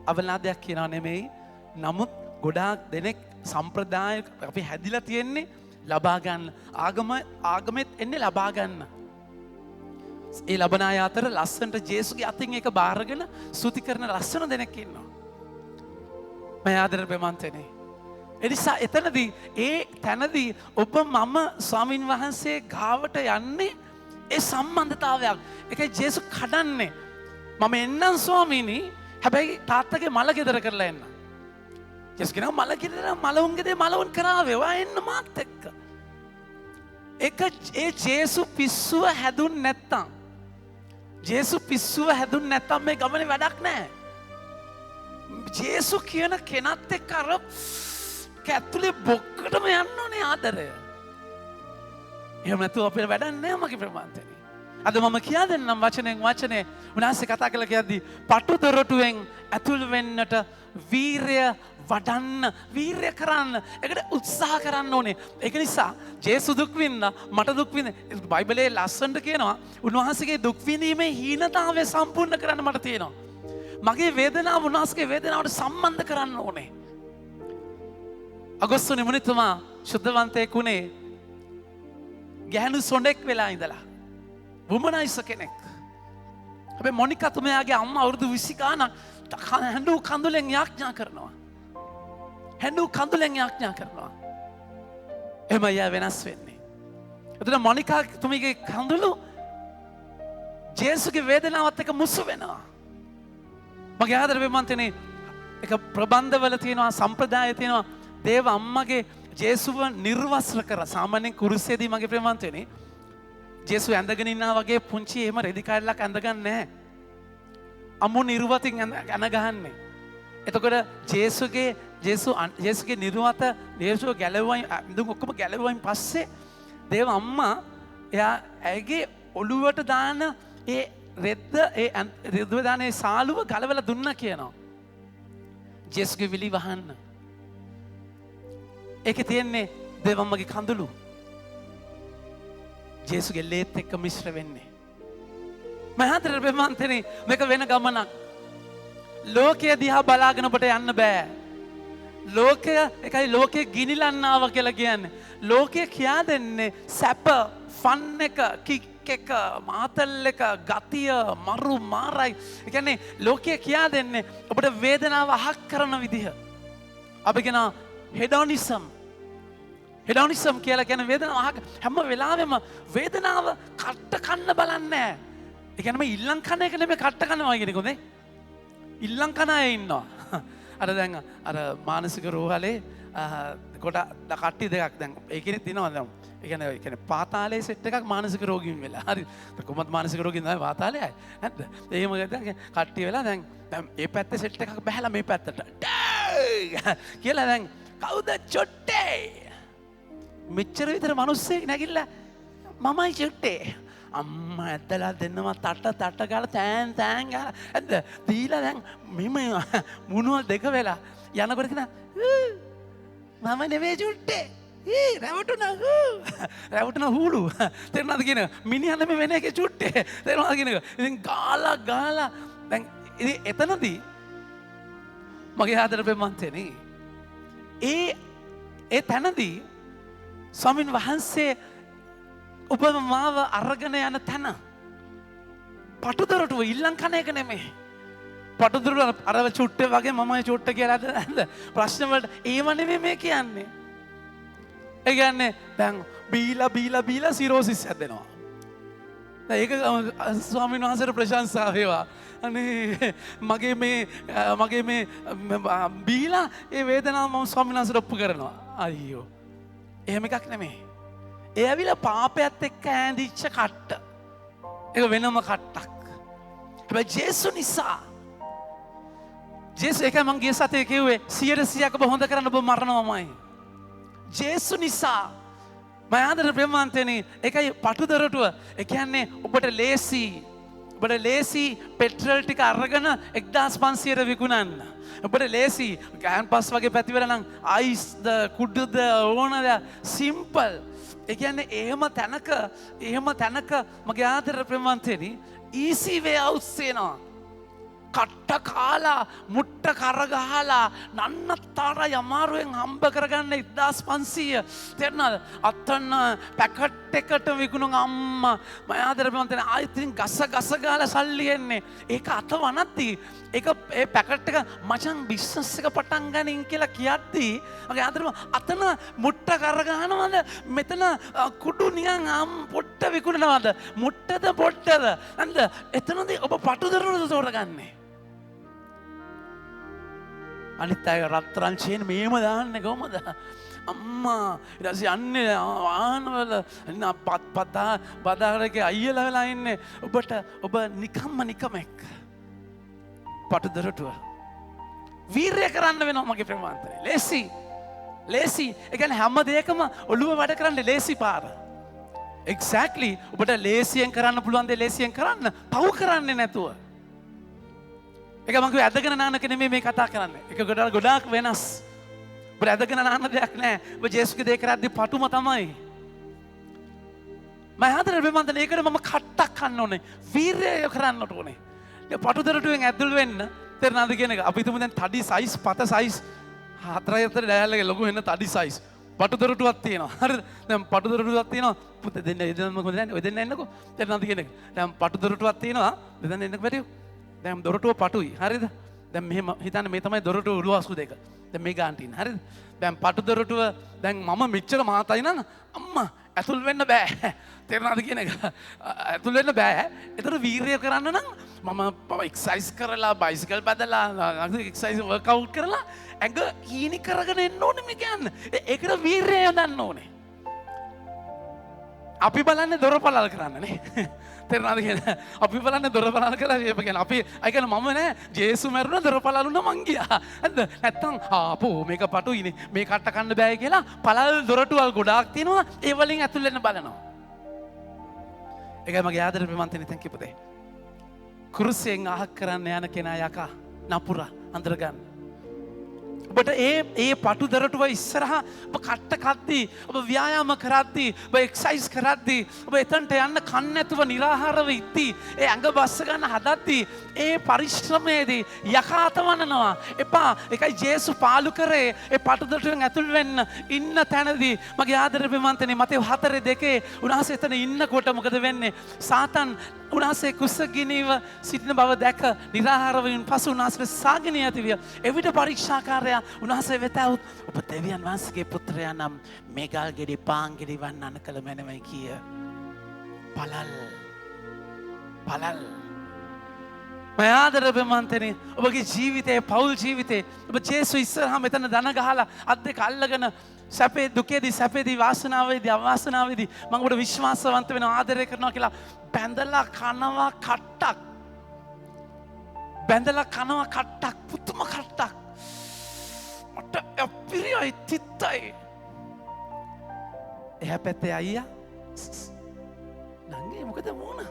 අවලාදයක් කියනවා නෙමෙයි. නමුත් ගොඩාක් දෙනෙක් සම්ප්‍රදාය අපි හැදිලා තියෙන්නේ ලබා ගන්න. ආගමෙත් එන්නේ ලබා ගන්න. ඒ ලබන අය අතර ලස්සනට ජේසුගේ අතින් ඒක බාරගෙන ස්තුති කරන ලස්සන දෙනෙක් ඉන්නවා. මම ආදර ප්‍රමාන්තනේ. එනිසා එතනදී ඒ තැනදී ඔබ මම ස්වාමින් වහන්සේ ගාවට යන්නේ ඒ සම්බන්ධතාවයක්. ඒකයි ජේසු කඩන්නේ. මම එන්නම් ස්වාමීනි. හැබැයි තාත්තගේ මල ගෙදර කරලා එන්න. ජේසු කියනවා මල ගෙදර මලවුන්ගේ දේ මලවුන් කරාවේ. ඔයා එන්න මාත් එක්ක. ඒ ජේසු පිස්සුව හැදුන් නැත්තම් ජේසු පිස්සුව හැදුන් නැත්තම් මේ ගමනේ වැඩක් නැහැ. ජේසු කියන කෙනත් එක්ක අර ඇතුලේ බොක්කටම යන්න ඕනේ ආදරය. එහෙම නැතුව අපේ වැඩක් නැහැ මගේ ප්‍රමාන්තනේ. අද මම කියා දෙන්නම් වචනෙන් වචනේ උන්වහන්සේ කතා කළා කියද්දි පටු දොරටුවෙන් ඇතුල් වෙන්නට වීරය වඩන්න වීරය කරන්න ඒකට උත්සාහ කරන්න ඕනේ. ඒක නිසා ජේසු දුක් විඳා මට දුක් විඳ බයිබලයේ ලස්සනට කියනවා උන්වහන්සේගේ දුක් විඳීමේ හීනතාවය සම්පූර්ණ කරන්න මට තියෙනවා. මගේ වේදනාව උන්වහන්සේගේ වේදනාවට සම්බන්ධ කරන්න ඕනේ. අගොස්තු නිමුනිතුමා ශුද්ධවන්තයෙක් උනේ ගැහණු සොඬෙක් වෙලා ඉඳලා වුමනයිස කෙනෙක්. හැබැයි මොනිකා තුමයාගේ අම්මා අවුරුදු 20 ගානක් හැඬු කඳුලෙන් යාඥා කරනවා. හැඬු කඳුලෙන් යාඥා කරනවා. එහෙම අය වෙනස් වෙන්නේ. එතන මොනිකා තුමියගේ කඳුළු ජේසුගේ වේදනාවත් එක්ක මුසු වෙනවා. මගේ ආදර වෙමන්තනේ එක ප්‍රබන්ධවල තියෙනවා සම්ප්‍රදාය තියෙනවා දේව අම්මගේ ජේසුව නිර්වස්ත්‍ර කර සාමාන්‍යයෙන් කුරුසේදී මගේ ප්‍රේමන්තනේ ජේසු ඇඳගෙන ඉන්නා වගේ පුංචි එහෙම රෙදි කැල්ලක් ඇඳගන්නේ නැහැ. අමු නිර්වතින් ඇන ගහන්නේ. එතකොට ජේසුගේ නිර්වත ජේසුව ගැලවුවයින් දුක් ඔක්කොම ගැලවුවයින් පස්සේ දේව අම්මා එයා ඇගේ ඔළුවට දාන ඒ රෙද්ද ඒ රෙද්ද දාන ඒ සාලුව ගලවලා දුන්නා කියනවා. ජේසුගේ විලි වහන්න. ඒකේ තියෙන්නේ දේව අම්මගේ කඳුළු. ජේසුගේ ලේත් එක්ක මිශ්‍ර වෙන්නේ. මහතර බෙමන්තනේ මේක වෙන ගමනක්. ලෝකය දිහා බලාගෙන ඔබට යන්න බෑ. ලෝකය එකයි ලෝකේ ගිනිලන්න ආව කියලා කියන්නේ. ලෝකය කියා දෙන්නේ සැප, ෆන් එක, කික් එක, මාතල් එක, ගතිය, මරු මාරයි. ඒ කියන්නේ ලෝකය කියා දෙන්නේ ඔබට වේදනාව අහක් කරන විදිහ. අපි කියන හෙඩොනිසම් කියලා කියන වේදනාව අහක හැම වෙලාවෙම වේදනාව කට්ට කන්න බලන්නේ නැහැ. ඒ කියන්නේ මේ ඉල්ලම් කන එක නෙමෙයි කට්ට කනවා කියන එකනේ. ඉල්ලම් කන අය ඉන්නවා. අර දැන් අර මානසික රෝහලේ කොට කට්ටි දෙකක් දැන් ඒකෙත් දිනවා දැන්. ඒ කියන්නේ පාතාලයේ සෙට් එකක් මානසික රෝගීන් වෙලා. හරි. කොහොමද මානසික රෝගීන් තමයි පාතාලයයි. නැද්ද? එහෙම දැන් කට්ටි වෙලා දැන් මේ පැත්තේ සෙට් එකක් බහැලා මේ පැත්තට. කියලා දැන් කවුද චොට්ටේ? මෙච්චර විතර මිනිස්සෙක් නැගිටලා මමයි චොට්ටේ. අම්මා ඇදලා දෙන්නවා තට ගාලා තෑන් ගාලා ඇද්ද දීලා දැන් මෙම මුණුව දෙක වෙලා යනකොට කියන මම නෙවෙයි චොට්ටේ රැවටුණා හූලු තේරුණාද කියන මිනිහා නෙමෙයි වෙන එකේ චොට්ටේ තේරුණාද කියන ඉතින් ගාලා දැන් ඉතින් එතනදී මගේ ආදර බෙමන්තනේ ඒ තැනදී ස්වාමීන් වහන්සේ ඔබ මාව අරගෙන යන තැන පටුදොරටුව ඉල්ලම් කන එක නෙමෙයි. පටුදොරටුව අර චුට්ටේ වගේ මමයි චුට්ට කියලා නේද? ප්‍රශ්න වලට ඒව නෙමෙයි මේ කියන්නේ. ඒ කියන්නේ දැන් බීලා සිරෝසිස් හැදෙනවා. ඒක ස්වාමීන් වහන්සේට ප්‍රශංසා වේවා. අනේ මගේ මේ බීලා ඒ වේදනාව මම ස්වාමීන් වහන්සේට ඔප්පු කරනවා. අයියෝ. එහෙම එකක් නෙමෙයි. ඒ ඇවිල්ලා පාපයත් එක්ක ඈඳිච්ච කට්ට. ඒක වෙනම කට්ටක්. හැබැයි ජේසු නිසා ජේසු එකයි මං ගිය සතියේ කිව්වේ 100%ක් ඔබ හොඳ කරන්න ඔබ මරණවමයි. ජේසු නිසා මයාදර ප්‍රේමවන්තයනි ඒකයි පටුදරටුව. ඒ කියන්නේ ඔබට ලේසි පෙට්‍රල් ටික අරගෙන 1500ට විකුණන්න. ඔබට ලේසි කැම්පස් වගේ පැතිවල නම් අයිස්ද කුඩුද ඕනද සිම්පල්. ඒ කියන්නේ එහෙම තැනක මගේ ආදර ප්‍රේමවන්තයනි ඊසි වේ අවුට්ස් තියෙනවා. කට්ට කාලා මුට්ට කරගහලා නන්නත්තාර යමාරුවෙන් හම්බ කරගන්න 1500 තෙරනද අත්තන්න පැකට් එකට විකුණු අම්මා මයාදර ප්‍රේමවන්තයනි ආයිතින් ගස ගාලා සල්ලි එන්නේ. ඒක අත වනද්දී ඒක ඒ පැකට් එක මචං බිස්නස් එක පටන් ගනින් කියලා කියද්දී මගේ ආදරම අතන මුට්ට කරගහනවද මෙතන කුඩු නිකන් පොට්ට විකුණනවද මුට්ටද පොට්ටද නේද එතනදී ඔබ පටුදරනද තෝරගන්නේ. අනිත් අය රත්තරන් චේන් මේම දාන්නේ කොහමද? අම්මා ඊට පස්සේ යන්නේ වාහනවල බදාරගේ අයියලා වෙලා ඉන්නේ. ඔබ නිකම්මෙක් පටුදරටුව වීරය කරන්න වෙනවා මගේ ප්‍රේමවන්තනේ. ලේසි. ඒ කියන්නේ හැම දෙයකම ඔළුව වැඩ කරන්න ලේසි පාර. එක්සැක්ට්ලි ඔබට ලේසියෙන් කරන්න පුළුවන් දේ ලේසියෙන් කරන්න පව් කරන්නේ නැතුව. ඒක මම කිව්වේ ඇදගෙන නාන එක නෙමෙයි මේ කතා කරන්නේ. ඒක ගොඩාක් වෙනස්. ඔබ ඇදගෙන නාන දෙයක් නෑ. ඔබ ජේසුගේ දේ කරද්දී පටුම තමයි. මම හතර ප්‍රේමවන්තනේ ඒකට මම කට්ටක් කන්න ඕනේ. වීරය කරන්නට ඕනේ. පටුදරටුවෙන් ඇතුල් වෙන්න තේරෙනවද කියන එක. අපි හිතමු දැන් තඩි සයිස් පත සයිස් 4 ඩයල්ගේ ලොකු වෙන තඩි සයිස් පටුදරටුවක් තියෙනවා. හරිද? දැන් පටුදරටුවක් තියෙනවා. පුතේ දෙන්න එදෙන්නම කොහොමද දැන් ඔය දෙන්න එන්නකෝ. තේරෙනවද කියන එක. දැන් පටුදරටුවක් තියෙනවා. දෙන්න එන්නකෝ බැරියෝ. දැන් දොරටුව පටුයි. හරිද? දැන් මෙහෙම හිතන්න මේ තමයි දොරටුව උළුවස්කු දෙක. දැන් මේ ගාන්ට ඉන්න. හරිද? දැන් පටුදරටුව දැන් මම මෙච්චර මහතයි නම් අම්මා ඇතුල් වෙන්න බෑ. තේරෙනවද කියන එක. ඇතුල් වෙන්න බෑ. ඒතර වීරය කරන්න නම් මම එක්සයිස් කරලා බයිසිකල් බදලා එක්සයිස් වර්ක්අවුට් කරලා ඇඟ හීනි කරගෙන එන්න ඕනේ මේ කියන්නේ. ඒකට වීරය යොදන්න ඕනේ. අපි බලන්නේ දොරපළල් කරන්නනේ. තේරෙනවද කියන්නේ? අපි බලන්නේ දොරපළල් කරලා ඒ කියන්නේ අපි අය කියන්නේ මම නෑ ජේසු මැරුණා දොරපළල් උනා මං ගියා. හරිද? නැත්තම් ආපෝ මේක පටුයිනේ මේ කට්ට කන්න බෑ කියලා පළල් දොරටුවල් ගොඩාක් තියෙනවා ඒ වලින් ඇතුල් වෙන්න බලනවා. ඒකයි මගේ ආදර ප්‍රේමවන්තනි තැන් කිපුදේ. කුරුසියෙන් අහක් කරන්න යන කෙනා යකා නපුරා අඳුරගන්න. ඔබට ඒ පටුදරටුව ඉස්සරහා ඔබ කට්ට කද්දී ඔබ ව්‍යායාම කරද්දී ඔබ එක්සයිස් කරද්දී ඔබ එතනට යන්න කන්න නැතුව निराහාරව ඉද්දී ඒ ඇඟ බස්ස ගන්න හදද්දී ඒ පරිශ්‍රමයේදී යකා අතවනනවා. එපා. ඒකයි ජේසු පාලු කරේ ඒ පටුදරටුවෙන් ඇතුල් වෙන්න ඉන්න තැනදී මගේ ආදර ප්‍රේමවන්තනි මතේ 4:2 උන්වහන්සේ එතන ඉන්නකොට මොකද වෙන්නේ? සාතන් උන්වහන්සේ කුසගිනීව සිටින බව දැක निराහාරවයින් පසු උන්වහන්සේ සාගිනිය ඇතිවිය. එවිට පරීක්ෂාකාරයා උන්වහන්සේ වෙත આવුත් ඔබ දෙවියන් වහන්සේගේ පුත්‍රයා නම් මේ ගල් ගෙඩි පාන් ගෙඩි වන්නන කළ මැනවයි කිය. පළල් මම ආදර ප්‍රේමවන්තනි ඔබගේ ජීවිතේ පෞල් ජීවිතේ ඔබ ජේසු ඉස්සරහා මෙතන දන ගහලා අත් දෙක අල්ලගෙන සැපේ දුකේදී සැපේදී වාසනාවේදී අවාසනාවේදී මම ඔබට විශ්වාසවන්ත වෙනවා ආදරය කරනවා කියලා බැඳලා කනවා කට්ටක් පුතුම කට්ටක් මට අපිරියයි තිත්තයි එහා පැත්තේ අයියා නංගි මොකද මූණ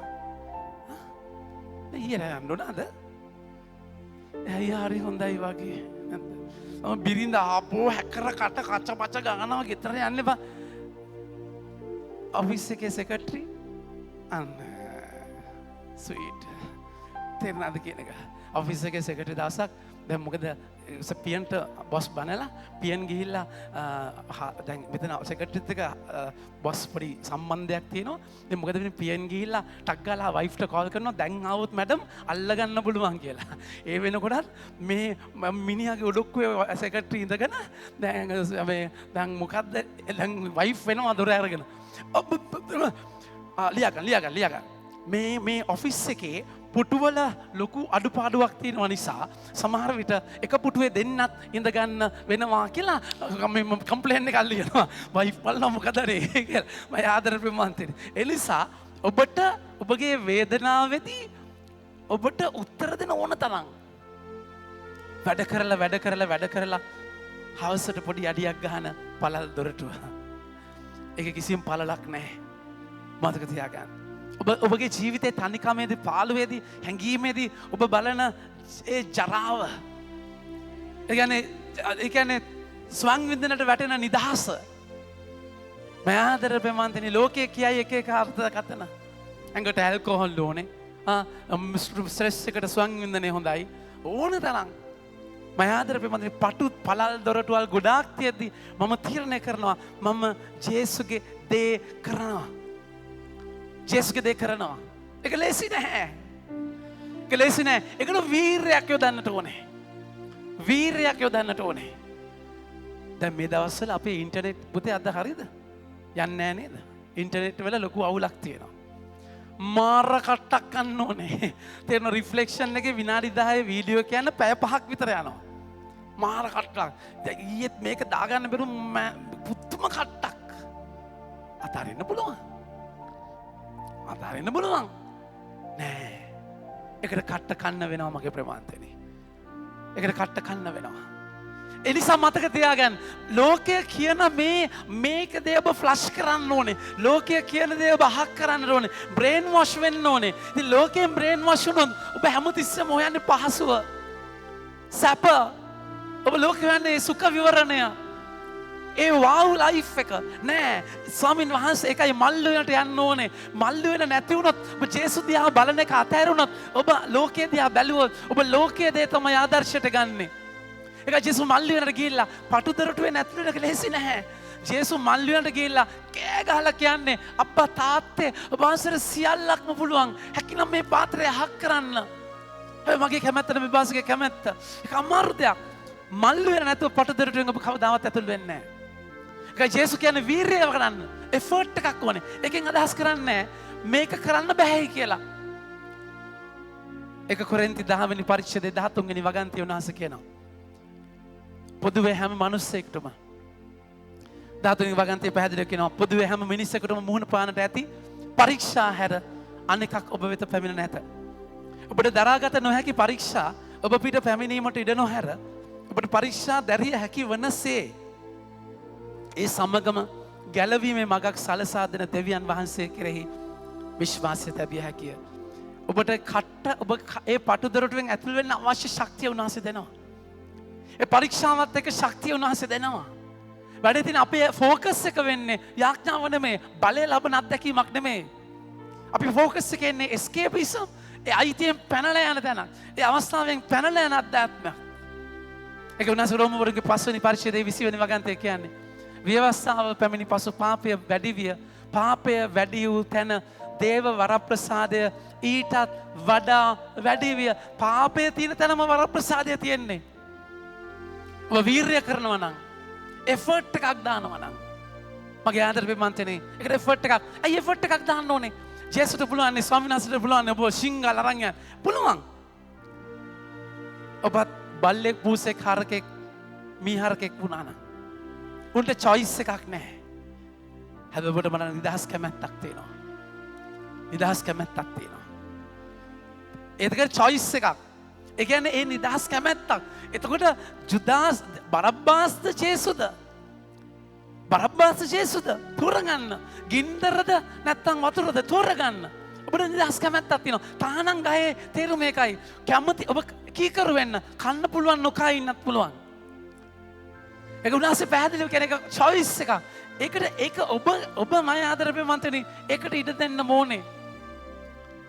ඊයර යන්නොනද අයියා හරි හොඳයි වගේ මම බිරිඳ ආපෝ හැකර කට කච්ච පච්ච ගහනවා ගෙදර යන්න එපා ඔෆිස් එකේ සෙක්‍රටරි අන්න ස්වීට් තේරෙනවද කියන එක ඔෆිස් එකේ සෙක්‍රටරි දවසක් දැන් මොකද පියන්ට බොස් බනලා පියන් ගිහිල්ලා දැන් මෙතන සෙක්‍රටරිත් එක බොස් පොඩි සම්බන්ධයක් තියෙනවා. ඉතින් මොකද වෙන්නේ පියන් ගිහිල්ලා ටක් ගාලා වයිෆ්ට කෝල් කරනවා දැන් ආවොත් මැඩම් අල්ලගන්න පුළුවන් කියලා. ඒ වෙනකොටත් මේ මිනිහාගේ ඔඩොක්කුවේ සෙක්‍රටරි ඉඳගෙන දැන් මොකද්ද දැන් වයිෆ් වෙනවා දොර අරගෙන ලියාගන්න මේ ඔෆිස් එකේ පුටුවල ලොකු අඩුපාඩුවක් තියෙනවා නිසා සමහර විට එක පුටුවේ දෙන්නත් ඉඳ ගන්න වෙනවා කියලා මම කම්ප්ලේන් එකක් ලියනවා. වයිෆ් වල්ලා මොකද රේ කියලා. මම ආදර ප්‍රමාන්තේ. ඒ නිසා ඔබට ඔබගේ වේදනාවේදී ඔබට උත්තර දෙන ඕන තරම් වැඩ කරලා හවසට පොඩි අඩියක් ගහන පළල් දොරටුව. ඒක කිසිම පළලක් නැහැ. මතක තියාගන්න. ඔබගේ ජීවිතේ තනිකමේදී පාළුවේදී හැඟීමේදී ඔබ බලන ඒ ජරාව. ඒ කියන්නේ ස්වං වින්දනට වැටෙන නිදහස. මයාදර ප්‍රමාන්තනි ලෝකයේ කියයි එක අර්ථකථන. ඇඟට ඇල්කොහොල් ඕනේ. ස්ට්‍රෙස් එකට ස්වං වින්දනය හොඳයි. ඕන තරම්. මයාදර ප්‍රමාන්තනි පටු පළල් දොරටුවල් ගොඩාක් තියෙද්දි මම තීරණය කරනවා මම ජේසුගේ දේ කරනවා. ජේසුගේ දේ කරනවා. ඒක ලේසි නැහැ. ඒක ලේසි නැහැ. ඒකට වීරයක් යොදන්නට ඕනේ. වීරයක් යොදන්නට ඕනේ. දැන් මේ දවස්වල අපේ ඉන්ටර්නෙට් පුතේ අද හරියද? යන්නේ නැහැ නේද? ඉන්ටර්නෙට් වල ලොකු අවුලක් තියෙනවා. මාර කට්ටක් ගන්න ඕනේ. තේරෙන රිෆ්ලෙක්ෂන් එකේ විනාඩි 10 වීඩියෝ කියන්න පැය 5ක් විතර යනවා. මාර කට්ටක්. දැන් ඊයේත් මේක දාගන්න බැරුව පුදුම කට්ටක්. අතාරින්න පුළුවන්. අතාරින්න පුළුවන්. නෑ. ඒකට කට්ට කන්න වෙනවා මගේ ප්‍රමාන්තනේ. ඒකට කට්ට කන්න වෙනවා. එනිසා මතක තියාගන්න ලෝකය කියන මේක දේ ඔබ ෆ්ලෂ් කරන්න ඕනේ. ලෝකය කියන දේ ඔබ අහක් කරන්න ඕනේ. බ්‍රේන් වොෂ් වෙන්න ඕනේ. ඉතින් ලෝකයෙන් බ්‍රේන් වොෂ් වුණොත් ඔබ හැමතිස්සෙම හොයන්නේ පහසුව. සැප. ඔබ ලෝකෙ හොයන්නේ සුඛ විවරණය. ඒ වාව් ලයිෆ් එක නෑ. ස්වාමින් වහන්සේ ඒකයි මල්ලු වෙනට යන්න ඕනේ. මල්ලු වෙන නැති වුණොත් ඔබ ජේසු දිහා බලන එක අතහැරුණොත් ඔබ ලෝකයේ දිහා බැලුවොත් ඔබ ලෝකයේ දේ තමයි ආදර්ශයට ගන්නෙ. ඒක ජේසු මල්ලු වෙනට ගිහිල්ලා පටු දොරටුවේ නැතුළට එක ලේසි නැහැ. ජේසු මල්ලු වෙනට ගිහිල්ලා කෑ ගහලා කියන්නේ අප්පා තාත්තේ ඔබ වහන්සේට සියල්ලක්ම පුළුවන්. හැකිනම් මේ පාත්‍රය අහක් කරන්න. ඔය මගේ කැමැත්ත නෙමෙයි බාසගේ කැමැත්ත. ඒක අමාරු දෙයක්. මල්ලු වෙන නැතුව පටු දොරටුවෙන් ඔබ කවදාවත් ඇතුල් වෙන්නේ නැහැ. ඒක ජේසු කියන්නේ වීරිය කරන්න. එෆර්ට් එකක් ඕනේ. ඒකෙන් අදහස් කරන්නේ මේක කරන්න බෑයි කියලා. ඒක කොරින්ති 10 වෙනි පරිච්ඡේදයේ 13 වෙනි වගන්තිය උන්වහන්සේ කියනවා. පොදුවේ හැම මිනිස්සෙකුටම 13 වෙනි වගන්තිය පැහැදිලිව කියනවා පොදුවේ හැම මිනිසෙකුටම මුහුණ පානට ඇති පරීක්ෂා හැර අනෙකක් ඔබ වෙත පැමිණ නැත. ඔබට දරාගත නොහැකි පරීක්ෂා ඔබ පිට පැමිණීමට ඉඩ නොහැර ඔබට පරීක්ෂා දැරිය හැකි වනසේ ඒ සමගම ගැලවීමේ මගක් සලසා දෙන දෙවියන් වහන්සේ කෙරෙහි විශ්වාසය තැබිය හැකිය. ඔබට ඔබ ඒ පටු දොරටුවෙන් ඇතුල් වෙන්න අවශ්‍ය ශක්තිය උන්වහන්සේ දෙනවා. ඒ පරීක්ෂාවත් එක්ක ශක්තිය උන්වහන්සේ දෙනවා. වැඩේ තියෙන අපේ ફોකස් එක වෙන්නේ යාඥාව නෙමෙයි, බලය ලබන අත්දැකීමක් නෙමෙයි. අපි ફોකස් එකේ ඉන්නේ escapism, ඒ අයිතියෙන් පැනලා යන තැන. ඒ අවස්ථාවෙන් පැනලා යන අධ්‍යාත්මයක්. ඒක උන්වහන්සේ රෝම වර්ගයේ 5 වෙනි පරිච්ඡේදයේ 20 වෙනි වගන්තයේ කියන්නේ ව්‍යවස්ථාව පැමිණි පසු පාපය වැඩි විය. පාපය වැඩි වූ තැන දේව වරප්‍රසාදය ඊටත් වඩා වැඩි විය. පාපය තියෙන තැනම වරප්‍රසාදය තියෙන්නේ. ඔබ වීර්ය කරනවා නම් එෆර්ට් එකක් දානවා නම් මගේ ආදර ප්‍රේමන්තනේ ඒකට එෆර්ට් එකක්. අයි එෆර්ට් එකක් දාන්න ඕනේ. ජේසුට පුළුවන් නේ, ස්වාමීන් වහන්සේට පුළුවන් නේ ඔබ සිංගල් අරන් යන්න. පුළුවන්. ඔබත් බල්ලෙක්, පූසෙක්, හරකෙක්, මීහරකෙක් වුණා නම් උන්ට choice එකක් නැහැ. හැබැයි ඔබට මන නිදහස් කැමැත්තක් තියෙනවා. නිදහස් කැමැත්තක් තියෙනවා. ඒකට choice එකක්. ඒ කියන්නේ ඒ නිදහස් කැමැත්තක්. එතකොට ජුදාස් බරබ්බාස්ද ජේසුද? බරබ්බාස්ද ජේසුද? තෝරගන්න. ගින්දරද නැත්නම් වතුරද තෝරගන්න. ඔබට නිදහස් කැමැත්තක් තියෙනවා. තානම් ගහේ තේරුම මේකයි. කැමති ඔබ කීකරු වෙන්න, කන්න පුළුවන්, නොකා ඉන්නත් පුළුවන්. ඒක උනාසේ පැහැදිලිව කියන එක choice එකක්. ඒක ඔබ මම ආදර ප්‍රේමන්තනි ඒකට ඉඩ දෙන්න ඕනේ.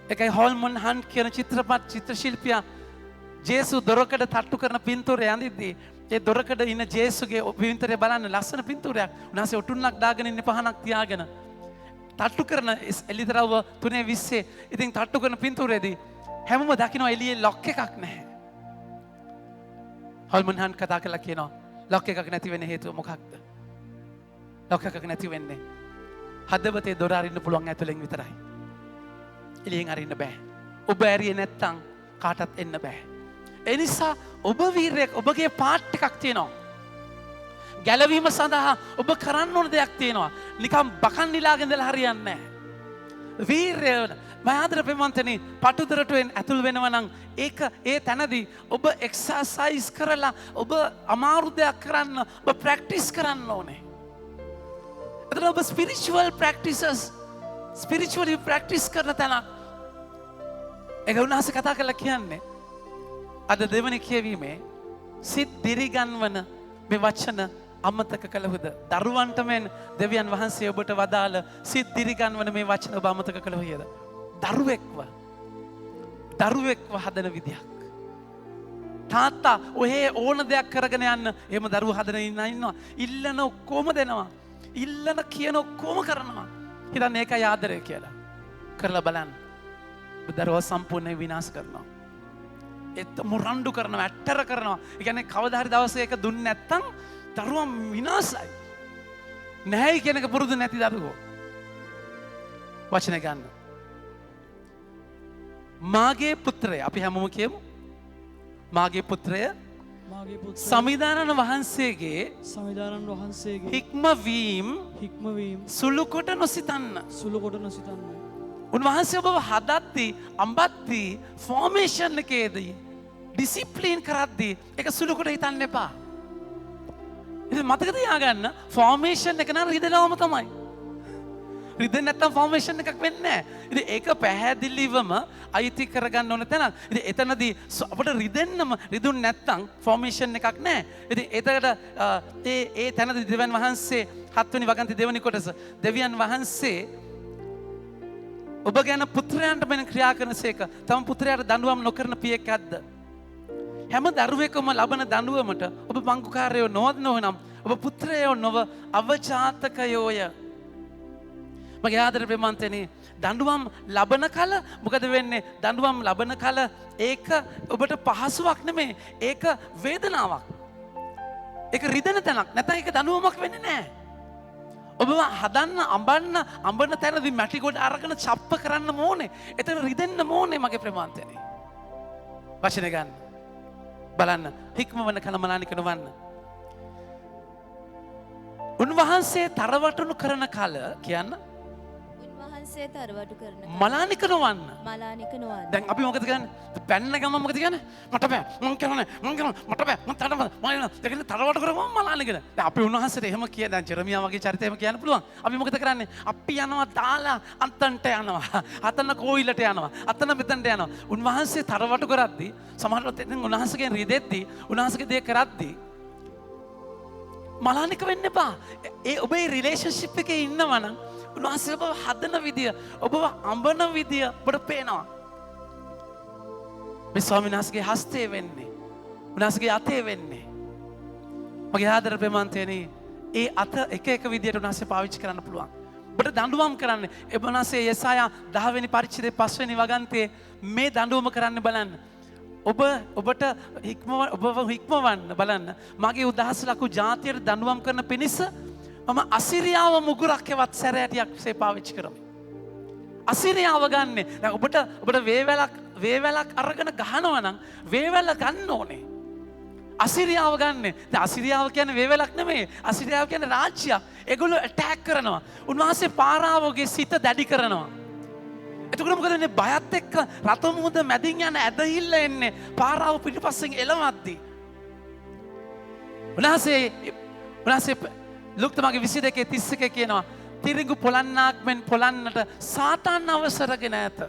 ඒකයි හොල්මන් හන්ට් කියන චිත්‍ර ශිල්පියා ජේසු දොරකඩ තට්ටු කරන පින්තූරය අඳිද්දී ඒ දොරකඩ ඉන්න ජේසුගේ පින්තූරය බලන්න ලස්සන පින්තූරයක්. උනාසේ ඔටුන්නක් දාගෙන ඉන්නේ පහනක් තියාගෙන. තට්ටු කරන එළිදරව්ව 3:20 ඉතින් තට්ටු කරන පින්තූරයේදී හැමෝම දකින්න එළියේ ලොක් එකක් නැහැ. හොල්මන් හන්ට් කතා කරලා කියනවා ලොක් එකක් නැති වෙන හේතුව මොකක්ද? ලොක් එකක් නැති වෙන්නේ හදවතේ දොර අරින්න පුළුවන් ඇතුලෙන් විතරයි. එළියෙන් අරින්න බෑ. ඔබ ඇරියේ නැත්තම් කාටත් එන්න බෑ. ඒ නිසා ඔබ වීරයෙක්, ඔබගේ පාට් එකක් තියෙනවා. ගැලවීම සඳහා ඔබ කරන්න ඕන දෙයක් තියෙනවා. නිකම් බකන් නිලාගෙන ඉඳලා හරියන්නේ නැහැ. වීරය මයාදර ප්‍රමන්තනි පටුදරටුවෙන් ඇතුල් වෙනවා නම් ඒක ඒ තැනදී ඔබ එක්සර්සයිස් කරලා ඔබ අමාරු දෙයක් කරන්න ඔබ ප්‍රැක්ටිස් කරන්න ඕනේ. එතන ඔබ ස්පිරිචුවල් ප්‍රැක්ටිසස් ස්පිරිචුවලි ප්‍රැක්ටිස් කරන තැනක්. ඒක උන්වහන්සේ කතා කරලා කියන්නේ අද දෙවනි කියවීමේ සිත් දිරිගන්වන මේ වචන අමතක කළහුද? දරුවන්ට මෙන් දෙවියන් වහන්සේ ඔබට වදාළ සිත් දිරිගන්වන මේ වචන ඔබ අමතක කළහුද? දරුවෙක්ව හදන විදියක්. තාත්තා ඔහේ ඕන දෙයක් කරගෙන යන්න එහෙම දරුවෝ හදන ඉන්නවා. ඉල්ලන ඔක්කොම දෙනවා. ඉල්ලන කියන ඔක්කොම කරනවා. හිතන්න ඒකයි ආදරය කියලා. කරලා බලන්න. දරුවෝ සම්පූර්ණයෙන් විනාශ කරනවා. ඒත් මුරණ්ඩු කරනවා, ඇට්ටර කරනවා. ඒ කියන්නේ කවදා හරි දවසක ඒක දුන්නේ නැත්තම් දරුවා විනාශයි. නැහැ කියන එක පුරුදු නැති දරුවෝ. වචන ගන්න. මාගේ පුත්‍රය අපි හැමෝම කියමු. මාගේ පුත්‍රය සමිදානන් වහන්සේගේ හික්මවීම සුළු කොට නොසිතන්න. උන්වහන්සේ ඔබව හදද්දී අඹද්දී ෆෝමේෂන් එකේදී ඩිසිප්ලින් කරද්දී ඒක සුළු කොට හිතන්න එපා. ඉතින් මතක තියාගන්න ෆෝමේෂන් එක නම් රිදෙනවම තමයි. රිදෙන්නේ නැත්තම් ෆෝමේෂන් එකක් වෙන්නේ නැහැ. ඉතින් ඒක පැහැදිලිවම අයිති කරගන්න ඕන තැන. ඉතින් එතනදී අපිට රිදෙන්නම රිදුන් නැත්තම් ෆෝමේෂන් එකක් නැහැ. ඉතින් ඒතකට ඒ තැනදී දෙවියන් වහන්සේ 7 වෙනි වගන්ති දෙවෙනි කොටස දෙවියන් වහන්සේ ඔබ ගැන පුත්‍රයන්ට මෙන් ක්‍රියා කරනසේක තම පුත්‍රයාට දඬුවම් නොකරන පියෙක් ඇද්ද? හැම දරුවෙකුම ලබන දඬුවමට ඔබ පංගුකාරයෝ නොවනම් ඔබ පුත්‍රයෝ නොව අවජාතකයෝය. මගේ ආදර ප්‍රේමන්තනි දඬුවම් ලබන කල මොකද වෙන්නේ? දඬුවම් ලබන කල ඒක ඔබට පහසුවක් නෙමෙයි. ඒක වේදනාවක්. ඒක රිදෙන තැනක්. නැත්නම් ඒක දඬුවමක් වෙන්නේ නැහැ. ඔබ හදන්න අඹන තැනදී මැටි ගොඩ අරගෙන චප්ප කරන්න ඕනේ. එතන රිදෙන්න ඕනේ මගේ ප්‍රේමන්තනි. වචන ගන්න. බලන්න හික්මවන කලමනානික නොවන්න. උන්වහන්සේ තරවටුණු කරන කල කියන්න උන්වහන්සේ තරවටු කරන මලානික නොවන්න. මලානික නොවන්න. දැන් අපි මොකද කරන්නේ? පැන්න ගමන් මොකද කියන්නේ? මට බෑ. මං කරන්නේ. මට බෑ. මං දෙකෙන් තරවටු කරගම මලානිකද? දැන් අපි උන්වහන්සේට එහෙම කිය දැන් ජෙරමියා වගේ චරිතය එහෙම කියන්න පුළුවන්. අපි මොකද කරන්නේ? අපි යනවා දාලා අතන්ට යනවා. අතන කෝවිලට යනවා. අතන මෙතනට යනවා. උන්වහන්සේ තරවටු කරද්දී සමහරවිට දැන් උන්වහන්සේගෙන් රිදෙද්දී උන්වහන්සේගේ දේ කරද්දී මලානික වෙන්න එපා. ඒ ඔබේ රිලේෂන්ෂිප් එකේ ඉන්නවා නම් උන්වහන්සේ ඔබව හදන විදිය, ඔබව අඹන විදිය ඔබට පේනවා. මේ ස්වාමීන් වහන්සේගේ හස්තේ වෙන්නේ, උන්වහන්සේගේ අතේ වෙන්නේ. මගේ ආදර ප්‍රේමන්තයනි, ඒ අත එක එක විදියට උන්වහන්සේ පාවිච්චි කරන්න පුළුවන්. ඔබට දඬුවම් කරන්න. ඒ උන්වහන්සේ යෙසායා 10 වෙනි පරිච්ඡේදයේ 5 වෙනි වගන්තියේ මේ දඬුවම කරන්න බලන්න. ඔබට හික්මවන්න බලන්න. මගේ උදහස් ලකු ජාතියට දඬුවම් කරන පිණිස මම අසිරියාව මුගුරක් එවත් සැරෑටියක් සේ පාවිච්චි කරමි. අසිරියාව ගන්නේ. දැන් ඔබට වේවැලක් අරගෙන ගහනවා නම් වේවැල ගන්න ඕනේ. අසිරියාව ගන්න. දැන් අසිරියාව කියන්නේ වේවැලක් නෙමෙයි. අසිරියාව කියන්නේ රාජ්‍යයක්. ඒගොල්ලෝ ඇටැක් කරනවා. උන්වහන්සේ පාරාවෝගේ සිත දැඩි කරනවා. එතකොට මොකද වෙන්නේ? බයත් එක්ක රත මුහුද මැදින් යන ඇදහිල්ල එන්නේ පාරාව පිටිපස්සෙන් එළවද්දී. උන්වහන්සේ ලුක්තමගේ 22:31 කියනවා තිරිඟු පොළන්නාක් මෙන් පොළන්නට සාතන් අවසරගෙන ඇත.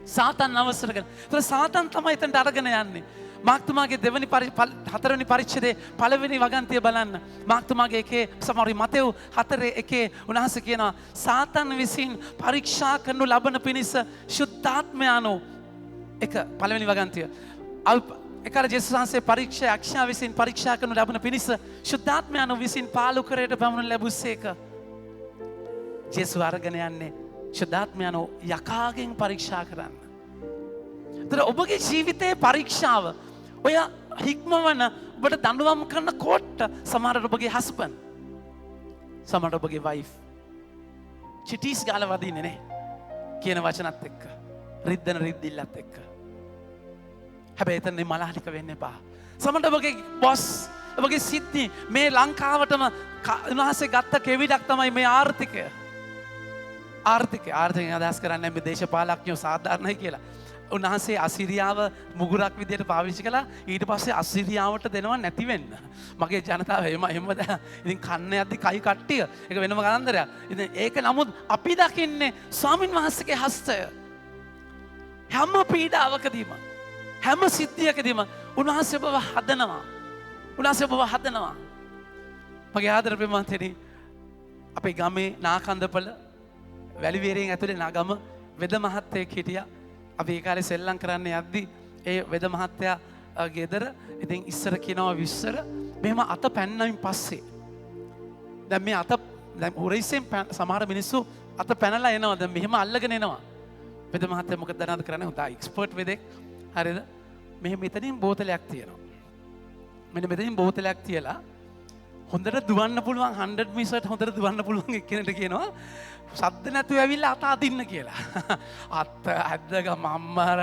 සාතන් අවසරගෙන. ඒතර සාතන් තමයි එතනට අරගෙන යන්නේ. මාක්තුමාගේ 4වෙනි පරිච්ඡේදයේ 1වෙනි වගන්තිය බලන්න. මාක්තුමාගේ එකේ සමහරවි මතෙව් 4:1 උන්වහන්සේ කියනවා සාතන් විසින් පරීක්ෂා කරනු ලබන පිණිස ශුද්ධාත්මයානෝ එක 1වෙනි වගන්තිය. එකල ජේසුස් වහන්සේ පරීක්ෂා යක්ෂයා විසින් පරීක්ෂා කරනු ලබන පිණිස ශුද්ධාත්මයානෝ විසින් පාලු කරේට පමුණු ලැබුසේක. ජේසුස් අරගෙන යන්නේ ශුද්ධාත්මයානෝ යකාගෙන් පරීක්ෂා කරන්න. ඒතර ඔබගේ ජීවිතයේ පරීක්ෂාව ඔය හික්මවන ඔබට දඬුවම් කරන කොට සමහරට ඔබගේ හස්බන්ඩ් සමහරට ඔබගේ වයිෆ් චිටිස් ගාලා වදින්නේ නේ. කියන වචනත් එක්ක. රිද්දන රිද්දිල්ලත් එක්ක. හැබැයි එතන මලානික වෙන්න එපා. සමහරවිට ඔබගේ බොස් ඔබගේ සිද්ධි මේ ලංකාවටම උන්වහන්සේ ගත්ත කෙවිඩක් තමයි මේ ආර්ථිකය. ආර්ථිකය අදහස් කරන්නේ මේ දේශපාලඥයෝ සාධාරණයි කියලා. උන්වහන්සේ අසිරියාව මුගුරක් විදියට පාවිච්චි කළා. ඊට පස්සේ අසිරියාවට දෙනවා නැති වෙන්න. මගේ ජනතාව එහෙම ඉතින් කන්න යද්දි කයි කට්ටිය. ඒක වෙනම කතන්දරයක්. ඉතින් ඒක නමුත් අපි දකින්නේ ස්වාමින් වහන්සේගේ හස්තය. හැම පීඩාවකදීම හැම සිද්ධියකදීම උන්වහන්සේ ඔබව හදනවා. උන්වහන්සේ ඔබව හදනවා. මගේ ආදර ප්‍රේමවන්තනි අපේ ගමේ නාකන්දපල වැලිවේරයෙන් ඇතුලේ නගම වෙද මහත්තයෙක් හිටියා. අපි ඒ කාලේ සෙල්ලම් කරන්න යද්දි ඒ වෙද මහත්තයා ගෙදර ඉතින් ඉස්සර කියනවා විශ්සර මෙහෙම අත පැන්නමින් පස්සේ දැන් මේ අත දැන් උරයිසෙන් සමහර මිනිස්සු අත පැනලා එනවා. දැන් මෙහෙම අල්ලගෙන එනවා. වෙද මහත්තයා මොකද දන්නවද කරන්නේ? හොඳ එක්ස්පර්ට් වෙදෙක්. හරිද? මෙහෙම මෙතනින් බෝතලයක් තියෙනවා. මෙන්න මෙතනින් බෝතලයක් තියලා හොඳට දුවන්න පුළුවන් 100 මීටර් හොඳට දුවන්න පුළුවන් එක්කෙනෙක්ට කියනවා සද්ද නැතුව ඇවිල්ලා අත අදින්න කියලා. අත ඇද්දග මම්මර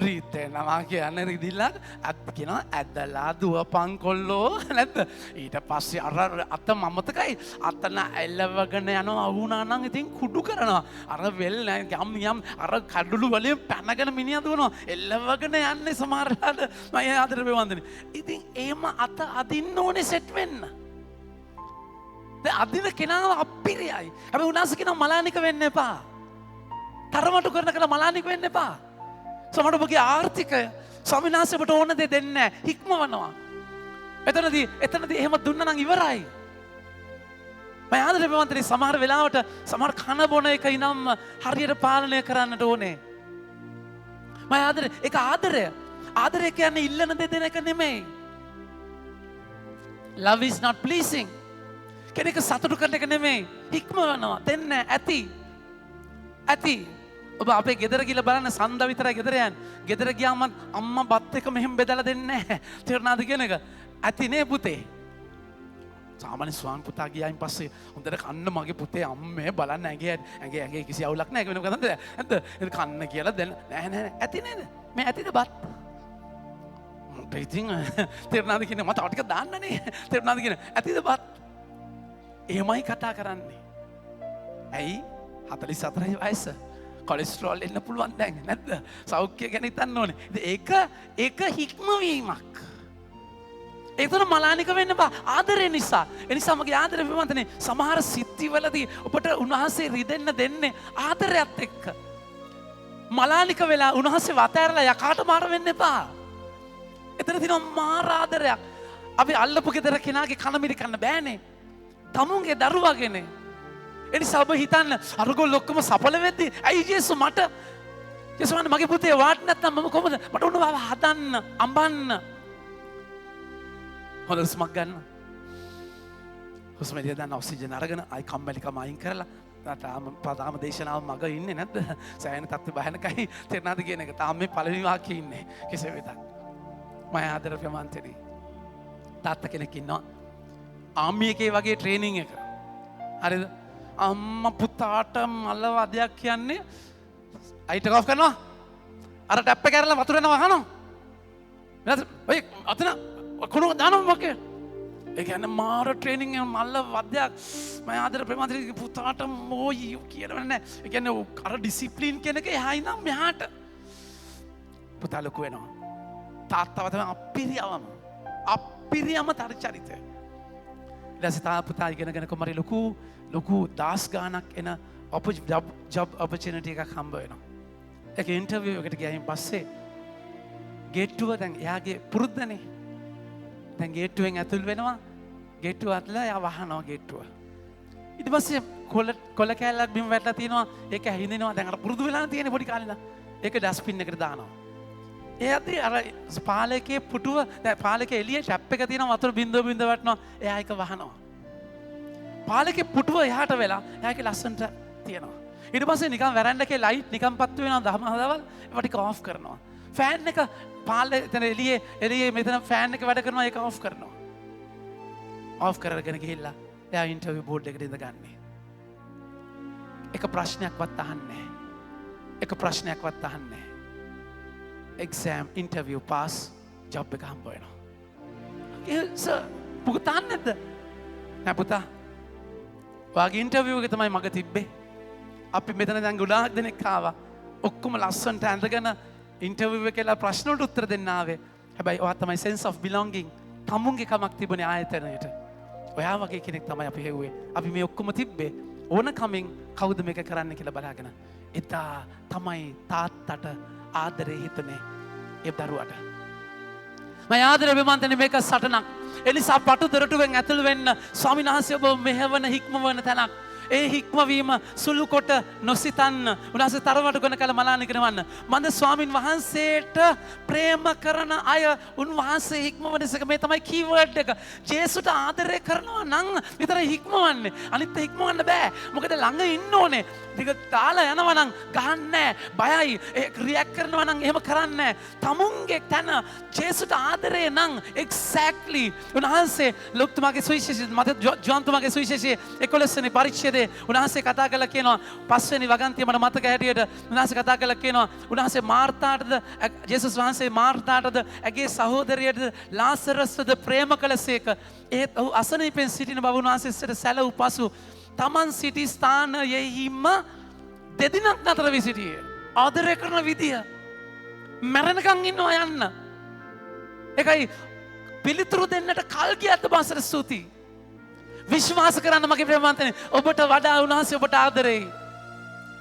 රීතෙනවා කියන්නේ රිදිලා අත් කියනවා ඇදලා දුවපන් කොල්ලෝ නැද්ද? ඊට පස්සේ අර අත මමතකයි අතන එල්ලවගෙන යනවා වුණා නම් ඉතින් කුඩු කරනවා. අර වෙල් යම් අර කඩළු වලින් පැනගෙන මිනිහා දුවනවා. එල්ලවගෙන යන්නේ සමහරවිට මම ආදර වෙවන්දනේ. ඉතින් එහෙම අත අදින්න ඕනේ සෙට් වෙන්න. අදින කෙනාව අපිරියයි. හැබැයි උනාස කියනවා මලානික වෙන්න එපා. තරමටු කරන කල මලානික වෙන්න එපා. සමහර ඔබගේ ආර්ථිකය ස්වාමීන් වහන්සේ ඔබට ඕන දේ දෙන්නේ නැහැ. හික්මවනවා. එතනදී එහෙම දුන්නා නම් ඉවරයි. මම ආදරේ ප්‍රේමවන්තනි සමහර වෙලාවට සමහර කන බොන එක ඉනම් හරියට පාලනය කරන්නට ඕනේ. මම ආදරේ ඒක ආදරය. ආදරය කියන්නේ ඉල්ලන දේ දෙන එක නෙමෙයි. Love is not pleasing. කෙනෙක් සතුටු කරන එක නෙමෙයි. හික්මවනවා. දෙන්න ඇති. ඔබ අපේ ගෙදර ගිහලා බලන්න සඳ විතරයි ගෙදර යන්නේ. ගෙදර ගියාම අම්මා බත් එක මෙහෙම බෙදලා දෙන්නේ නැහැ. තේරුණාද කියන එක? ඇති නේ පුතේ. සාමාන්‍ය ස්වාමි පුතා ගියායින් පස්සේ හොඳට කන්න මගේ පුතේ අම්මේ බලන්න ඇඟේ කිසි අවුලක් නැහැ. ඒක වෙනම කතන්දර. නැද්ද? ඒක කන්න කියලා දෙන්න. නෑ ඇති නේද? මේ ඇතිද බත්? ඉතින් තේරුණාද කියන මම තව ටිකක් දාන්නනේ. තේරුණාද කියන ඇතිද බත්? එහෙමයි කතා කරන්නේ. ඇයි 44 වයස කොලෙස්ටරෝල් එන්න පුළුවන් දැන් නැද්ද? සෞඛ්‍ය ගැන හිතන්න ඕනේ. ඒක හික්මවීමක්. ඒතර මලානික වෙන්න බා ආදරය නිසා. ඒ නිසා මගේ ආදරය ප්‍රේමවන්තනේ සමහර සිද්ධිවලදී ඔබට උන්වහන්සේ රිදෙන්න දෙන්නේ ආදරයත් එක්ක. මලානික වෙලා උන්වහන්සේ වතෑරලා යකාට මාර වෙන්න එපා. එතන තියෙනවා මාර ආදරයක්. අපි අල්ලපු ගෙදර කෙනාගේ කන මිරිකන්න බෑනේ. තමුන්ගේ දරුවාගෙන. එනිසා ඔබ හිතන්න අරගොල්ලෝ ඔක්කොම සඵල වෙද්දී ඇයි ජේසු මට ජේසුවනේ මගේ පුතේ වාට නැත්තම් මම කොහොමද මට උණු බව හදන්න අඹන්න. හොඳ හුස්මක් ගන්න. හුස්ම එළිය දාන්න ඔක්සිජන් අරගෙන ආයි කම්මැලිකම අයින් කරලා තාම දේශනාව මග ඉන්නේ නැද්ද? සෑහෙන තත්ත්ව භයානකයි තේරෙනවද කියන එක. තාම මේ පළවෙනි වාක්‍යයේ ඉන්නේ කෙසේ වෙතත්. මම ආදර ප්‍රමාන්තේ තාත්තා කෙනෙක් ඉන්නවා. ආම්මි එකේ වගේ ට්‍රේනින් එක. හරිද? අම්මා පුතාට මල වදයක් කියන්නේ අයිට ඔෆ් කරනවා. අර ටැප් එක කරලා වතුර යනවා අහනවා. ඊට ඔය අතන කොන දානවා මොකේ? ඒ කියන්නේ මාර ට්‍රේනින් එක මල වදයක්. මම ආදර ප්‍රේමන්තේ පුතාට මොයි කියනවනේ නැහැ. ඒ කියන්නේ අර ඩිසිප්ලින් කියන එක එහායි නම් මෙහාට. පුතා ලොකු වෙනවා. තාත්තව තමයි අපිරියම තර චරිතය. ඊට පුතා ඉගෙනගෙන කොමරි ලොකු දාස් ගානක් එන ජොබ් ඔපචුනිටි එකක් හම්බ වෙනවා. ඒක ඉන්ටර්විව් එකට ගියායින් පස්සේ ගේට්ටුව දැන් එයාගේ පුරුද්දනේ. දැන් ගේට්ටුවෙන් ඇතුල් වෙනවා. ගේට්ටුව අතලා එයා වහනවා ගේට්ටුව. ඊට පස්සේ කොළ කෑල්ලක් බිම වැටලා තියෙනවා. ඒක ඇහිඳිනවා. දැන් අර පුරුදු වෙලා තියෙන පොඩි කාලේ ඉඳන්. ඒක ඩස්බින් එකට දානවා. එයාදී අර පාලකයේ පුටුව දැන් පාලකයේ එළියේ ටැප් එක තියෙනවා වතුර බින්දුව වටනවා. එයා ඒක වහනවා. පාලකයේ පුටුව එහාට වෙලා එයාගේ ලස්සනට තියෙනවා. ඊට පස්සේ නිකන් වැරැන්ඩ එකේ ලයිට් නිකන් පත්තු වෙනවා දහමහදවල් ඒවා ටික ඔෆ් කරනවා. ෆෑන් එක පාලේ එතන එළියේ මෙතන ෆෑන් එක වැඩ කරනවා ඒක ඔෆ් කරනවා. ඔෆ් කරගෙන ගිහිල්ලා එයා ඉන්ටර්විව් බෝඩ් එකට ඉඳගන්නේ. එක ප්‍රශ්නයක්වත් අහන්නේ නැහැ. එක ප්‍රශ්නයක්වත් අහන්නේ. එක්සෑම් ඉන්ටර්විය් පාස් ජොබ් එක හම්බ වෙනවා. පුතා නැද්ද? නෑ පුතා. වාගේ ඉන්ටර්විය් එක තමයි මග තිබ්බේ. අපි මෙතන දැන් ගොඩාක් දෙනෙක් ආවා. ඔක්කොම ලස්සනට ඇඳගෙන ඉන්ටර්විව් එකේ කියලා ප්‍රශ්න වලට උත්තර දෙන්න ආවේ. හැබැයි ඔයා තමයි sense of belonging තමුන්ගේ කමක් තිබුණේ ආයතනයට. ඔයා වගේ කෙනෙක් තමයි අපි හෙව්වේ. අපි මේ ඔක්කොම තිබ්බේ ඕන කමින් කවුද මේක කරන්න කියලා බලාගෙන. එදා තමයි තාත්තට ආදරේ හිතුනේ ඒ දරුවට. මම ආදරේ බෙමන්තනේ මේක සටනක්. එනිසා පටු දොරටුවෙන් ඇතුල් වෙන්න ස්වාමීන් වහන්සේ ඔබ මෙහෙවන හික්මවන තැනක්. ඒ හික්මවීම සුළු කොට නොසිතන්න. උන්වහන්සේ තරමට ගොන කළ මලානිකන වන්න. මන්ද ස්වාමින් වහන්සේට ප්‍රේම කරන අය උන්වහන්සේ හික්මවන එක මේ තමයි කීවර්ඩ් එක. ජේසුට ආදරය කරනවා නම් විතර හික්මවන්නේ. අනිත් හික්මවන්න බෑ. මොකද ළඟ ඉන්න ඕනේ. දිග තාලා යනවා නම් ගහන්නේ බයයි. රියැක්ට් කරනවා නම් එහෙම කරන්නේ තමුන්ගේ තන ජේසුට ආදරය නම් එක්සැක්ට්ලි උන්වහන්සේ ලුක්තුමාගේ සුවිශේෂය මත ජෝන්තුමාගේ සුවිශේෂය 11 වෙනි පරිච්ඡේදයේ උන්වහන්සේ කතා කළා කියනවා 5 වෙනි වගන්තිය මට මතක හැටියට උන්වහන්සේ කතා කළා කියනවා උන්වහන්සේ මාර්තාටද ජේසුස් වහන්සේ මාර්තාටද ඇගේ සහෝදරියටද ලාසරස්ටද ප්‍රේම කළසේක ඒත් ඔහු අසනීපෙන් සිටින බව උන්වහන්සේ ඉස්සර සැලවූ පසු තමන් සිටි ස්ථානයෙහිම දෙදිනක් නතර වී සිටියේ. ආදරය කරන විදිය මැරෙනකන් ඉන්නවා යන්න. ඒකයි පිළිතුරු දෙන්නට කල් ගියත් බාසර ස්තුතියි. විශ්වාස කරන්න මගේ ප්‍රේමවන්තනේ ඔබට වඩා උන්වහන්සේ ඔබට ආදරෙයි.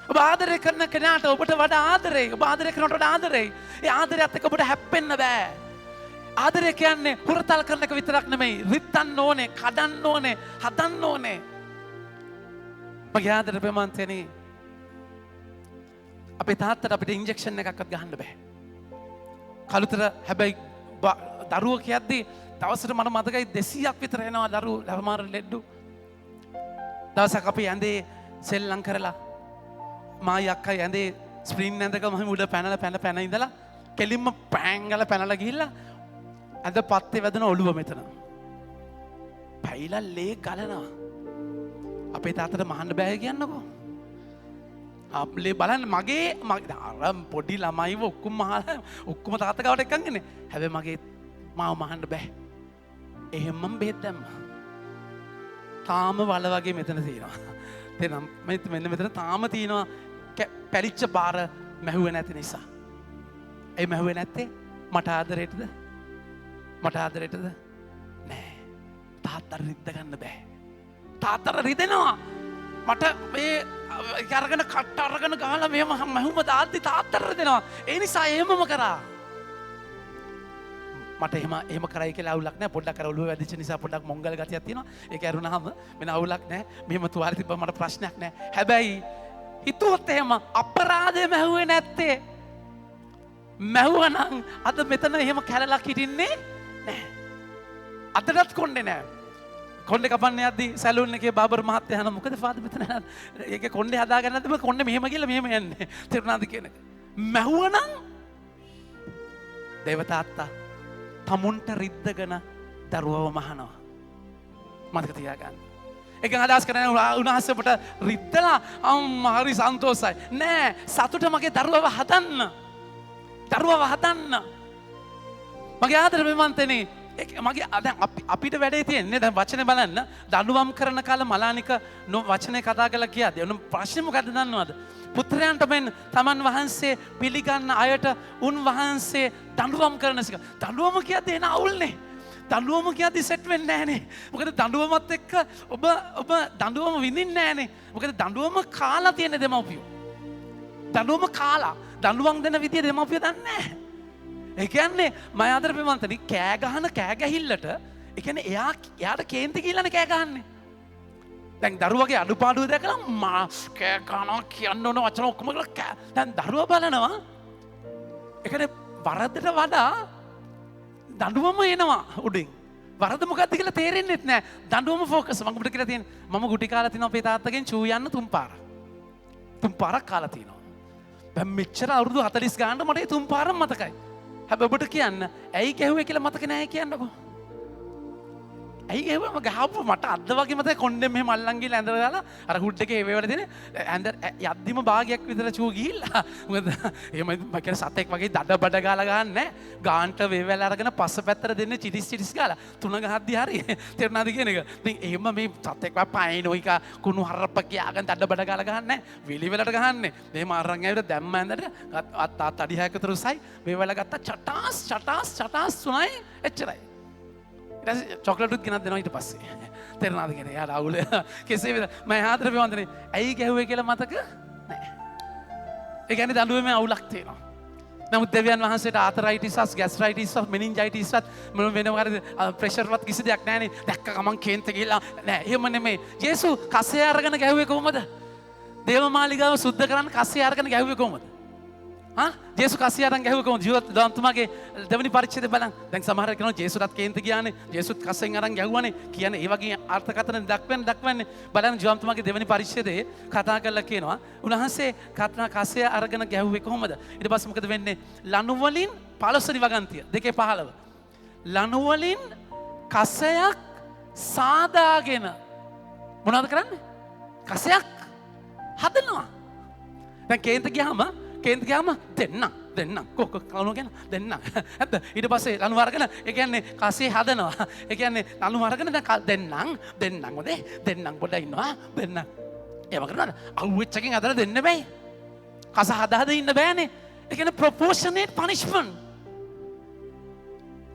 ඔබ ආදරය කරන කෙනාට ඔබට වඩා ආදරෙයි. ඔබ ආදරය කරනට වඩා ආදරෙයි. ඒ ආදරයත් එක්ක ඔබට හැප්පෙන්න බෑ. ආදරය කියන්නේ හුරතල් කරන එක විතරක් නෙමෙයි. රිත්තන්න ඕනේ, කඩන්න ඕනේ, හදන්න ඕනේ. මගේ ආදර ප්‍රේමවන්තනේ අපේ තාත්තට අපිට ඉන්ජෙක්ෂන් එකක්වත් ගහන්න බෑ. කලුතර හැබැයි දරුවෝ කියද්දී දවසට මට මතකයි 200ක් විතර එනවා දරුවෝ ළමාර ලෙඩ්ඩු. දවසක් අපි ඇඳේ සෙල්ලම් කරලා මායි අක්කයි ඇඳේ ස්ප්‍රින් ඇඳක මම උඩ පැන ඉඳලා කෙලින්ම පෑංගල පැනලා ගිහිල්ලා ඇඳ පත්තේ වැදුන ඔළුව මෙතන. පැයිලා ලේ ගලනවා. අපේ තාත්තට මහන්න බෑ කියන්නකෝ. අපලේ බලන්න මගේ අර පොඩි ළමයිව ඔක්කොම ඔක්කොම තාත්තා ගාවට එක්කන්ගනේ. හැබැයි මගේ මාව මහන්න බෑ. එහෙම මම බෙහෙත් දැම්මා. තාම වල වගේ මෙතන තියෙනවා. එතනම් මෙන්න මෙතන තාම තියෙනවා පැලිච්ච බාර මැහුවේ නැති නිසා. ඒ මැහුවේ නැත්තේ මට ආදරේටද? මට ආදරේටද? නෑ. තාත්තට රිද්ද ගන්න බෑ. තාත්තට රිදෙනවා. මට මේ අරගෙන කට අරගෙන ගහලා මෙහෙම මැහුම දාද්දි තාත්තට රිදෙනවා. ඒ නිසා එහෙමම කරා. මට එහෙම කරයි කියලා අවුලක් නැහැ. පොඩ්ඩක් අර ඔළුව වැදිච්ච නිසා පොඩ්ඩක් මොංගල් ගතියක් තියෙනවා. ඒක ඇරුණාම වෙන අවුලක් නැහැ. මෙහෙම තුවාලේ තිබ්බම මට ප්‍රශ්නයක් නැහැ. හැබැයි හිතුවොත් එහෙම අපරාධය මැහුවේ නැත්තේ. මැහුවනම් අද මෙතන එහෙම කැලලක් හිටින්නේ නැහැ. අදටත් කොණ්ඩේ නැහැ. කොණ්ඩේ කපන්න යද්දි සැලූන් එකේ බාබර් මහත්තයා අහන මොකද ෆාදර් මෙතන ඒකේ කොණ්ඩේ හදාගන්න නැද්ද? කොණ්ඩේ මෙහෙම ගිහලා මෙහෙම යන්නේ. තේරුණාද කියන එක? මැහුවනම් දේව තාත්තා තමුන්ට රිද්දගෙන දරුවව මහනවා. මතක තියාගන්න. ඒකෙන් අදහස් කරන්නේ උන්වහන්සේ අපට රිද්දලා අම්මා හරි සන්තෝෂයි. නෑ සතුට මගේ දරුවව හදන්න. දරුවව හදන්න. මගේ ආදර මෙමන්තනේ මගේ දැන් අපිට වැඩේ තියෙන්නේ දැන් වචනේ බලන්න දඬුවම් කරන කාල මලානික වචනේ කතා කරලා කියද්දී උන් ප්‍රශ්නේ මොකද්ද දන්නවද? පුත්‍රයන්ට මෙන් තමන් වහන්සේ පිළිගන්න අයට උන්වහන්සේ දඬුවම් කරන එක. දඬුවම කියද්දී එන අවුල්නේ. දඬුවම කියද්දී සෙට් වෙන්නේ නැහනේ. මොකද දඬුවමත් එක්ක ඔබ දඬුවම විඳින්නේ නැහනේ. මොකද දඬුවම කාලා තියෙන දෙමව්පියෝ. දඬුවම කාලා දඬුවම් දෙන විදිය දෙමව්පියෝ දන්නේ නැහැ. ඒ කියන්නේ මම ආදර ප්‍රේමන්තනි කෑ ගහන කෑ ගැහිල්ලට ඒ කියන්නේ එයාට කේන්ති කියලානේ කෑ ගහන්නේ. දැන් දරුවගේ අඩුපාඩුව දැකලා මා කෑ ගහනවා කියන්න ඕන වචන ඔක්කොම කෑ. දැන් දරුවා බලනවා ඒ කියන්නේ වරදට වඩා දඬුවම එනවා උඩින්. වරද මොකක්ද කියලා තේරෙන්නේ නැහැ. දඬුවම ફોකස් මම ඔබට කියලා තියෙන්නේ. මම ගුටි කාලා තිනවා අපේ තාත්තගෙන් චූ යන්න 3 පාරක්. 3 පාරක් කාලා තිනවා. දැන් මෙච්චර අවුරුදු 40 ගානට මට ඒ 3 පාරම මතකයි. හැබැයි ඔබට කියන්න ඇයි ගැහුවේ කියලා මතක නැහැ කියන්නකෝ. ඇයි ඒවම ගහපු මට අද වගේ මතකයි කොණ්ඩෙන් මෙහෙම අල්ලන් ගිහලා ඇඳලා දාලා අර හුඩ් එකේ ඒ වේවල දෙන ඇඳ යද්දිම භාගයක් විතර චූ ගිහිල්ලා මොකද එහෙම මම කියන සතෙක් වගේ දඩ බඩ ගාලා ගහන්නේ නැහැ ගාන්ට වේවැල අරගෙන පස්ස පැත්තට දෙන්නේ චිටිස් ගාලා තුන ගහද්දි හරි තේරුණාද කියන එක ඉතින් එහෙම මේ සතෙක් වා පයින්ෝයික කුණු හරප්ප කියාගෙන දඩ බඩ ගාලා ගහන්නේ නැහැ විලි වෙලට ගහන්නේ මෙහෙම අරන් ඇවිත් දැම්ම ඇඳට අත් අඩි 6ක තුරුසයි වේවැල ගත්තා චටාස් තුනයි එච්චරයි චොකලටුත් ගෙනත් දෙනවා ඊට පස්සේ තේරෙනවද කියන්නේ යාට අවුල කෙසේ වෙද මම හාතර වන්දනේ ඇයි ගැහුවේ කියලා මතක නැහැ ඒ කියන්නේ දඬුවමේ අවුලක් තියෙනවා නමුත් දෙවියන් වහන්සේට ආතරයිටිස්ස් ගැස්ට්‍රයිටිස්ස් මෙනින්ජයිටිස්ස් මොන වෙනවද ප්‍රෙෂර්වත් කිසි දෙයක් නැහැනේ දැක්ක ගමන් කේන්ත ගිහලා නෑ එහෙම නෙමෙයි යේසු කසේ අරගෙන ගැහුවේ කොහමද දේවමාලිගාව සුද්ධ කරන්න කසේ අරගෙන ගැහුවේ කොහමද ජේසු කසිය අරන් ගැහුවේ කොහොමද? ජීවත් දාන්තුමාගේ දෙවෙනි පරිච්ඡේදය බලන්න. දැන් සමහර කෙනා ජේසුටත් කේන්ති ගියානේ. ජේසුත් කසෙන් අරන් ගැහුවානේ. කියන්නේ ඒ වගේ අර්ථකථන දක්වන්නේ. බලන්න ජීවන්තුමාගේ දෙවෙනි පරිච්ඡේදයේ කතා කරලා කියනවා. උන්වහන්සේ කසය අරගෙන ගැහුවේ කොහොමද? ඊට පස්සේ මොකද වෙන්නේ? ලණු වලින් 15 වගන්තිය 2:15. ලණු වලින් කසයක් සාදාගෙන මොනවද කරන්නේ? කසයක් හදනවා. දැන් කේන්ති ගියාම දෙන්න කොක කවුරු කියන දෙන්න ඇත්ත ඊට පස්සේ ලණු අරගෙන ඒ කියන්නේ කසේ හදනවා ඒ කියන්නේ ලණු අරගෙන දැන් දෙන්නම් හොදේ දෙන්නම් පොඩ ඉන්නවා දෙන්න ඒව කරනවාද අවුෙච් එකකින් අදලා දෙන්න බෑ කස හදා ඉන්න බෑනේ ඒ කියන්නේ proportionate punishment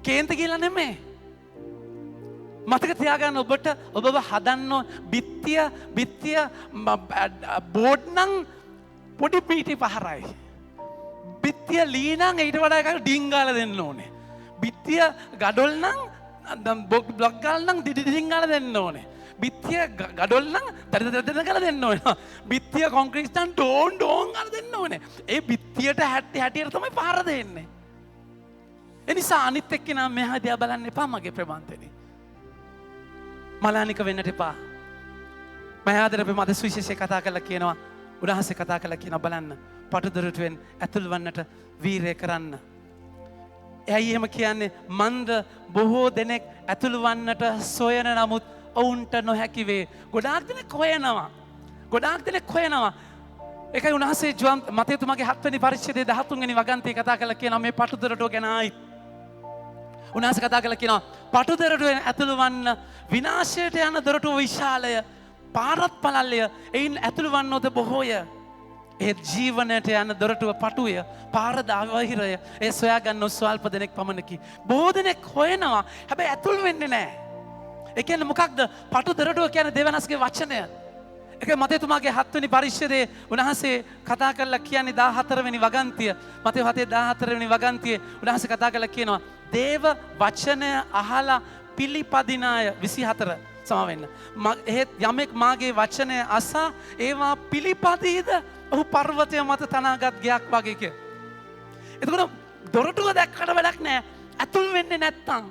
කේන්ති කියලා නෙමෙයි මතක තියාගන්න ඔබව හදන්න බිත්තිය බෝඩ් නම් පොඩි පීටි පහරයි. බිත්තිය ලීනං ඊට වඩා එකක් ඩිංගාල දෙන්න ඕනේ. බිත්තිය ගඩොල් නම් බ්ලොක් ගාල නම් ඩිංගාල දෙන්න ඕනේ. බිත්තිය ගඩොල් නම් දඩ ගාල දෙන්න ඕනේ. බිත්තිය කොන්ක්‍රීට් නම් ඩෝන් ගාල දෙන්න ඕනේ. ඒ බිත්තියට හැටියට තමයි පහර දෙන්නේ. ඒ නිසා අනිත් එක්කෙනා මෙහා දිහා බලන්න එපා මගේ ප්‍රබන්තනේ. මලානික වෙන්නට එපා. මම ආදරේ මද සුවිශේෂය කතා කරලා කියනවා උන්වහන්සේ කතා කළා කියන බලන්න පටුදොරටුවෙන් ඇතුල් වන්නට වීරය කරන්න. එයි එහෙම කියන්නේ මන්ද බොහෝ දෙනෙක් ඇතුල් වන්නට සොයන නමුත් ඔවුන්ට නොහැකි වේ. ගොඩාක් දෙනෙක් හොයනවා. ඒකයි උන්වහන්සේ මතේතුමාගේ 7 වෙනි පරිච්ඡේදයේ 13 වෙනි වගන්තිය කතා කළා කියනවා මේ පටුදොරටුව ගැන ආයිත්. උන්වහන්සේ කතා කළා කියනවා පටුදොරටුවෙන් ඇතුල් වන්න විනාශයට යන දොරටුව විශාලය. පාරත් පළල්ලය එයින් ඇතුළු වන්නෝද බොහෝය. ඒ ජීවනයට යන දොරටුව පටුවය පාරද අවහිරය ඒ සොයාගන්න ස්වල්ප දෙනෙක් පමණකි. බොහෝ දෙනෙක් හොයනවා හැබැයි ඇතුල් වෙන්නේ නැහැ. ඒ කියන්නේ මොකක්ද? පටු දොරටුව කියන්නේ දෙවනස්ගේ වචනය. ඒක මතේතුමාගේ 7 වෙනි පරිච්ඡේදයේ උන්වහන්සේ කතා කරලා කියන්නේ 14 වෙනි වගන්තිය. මතේ 7:14 වෙනි වගන්තියේ උන්වහන්සේ කතා කරලා කියනවා දේව වචනය අහලා පිළිපදින අය 24 සමවෙන්න. එහෙත් යමෙක් මාගේ වචනය අසා ඒවා පිළිපදීද ඔහු පර්වතය මත තනාගත් ගයක් වගේ කිය. එතකොට දොරටුව දැක්කට වැඩක් නෑ ඇතුල් වෙන්නේ නැත්තම්.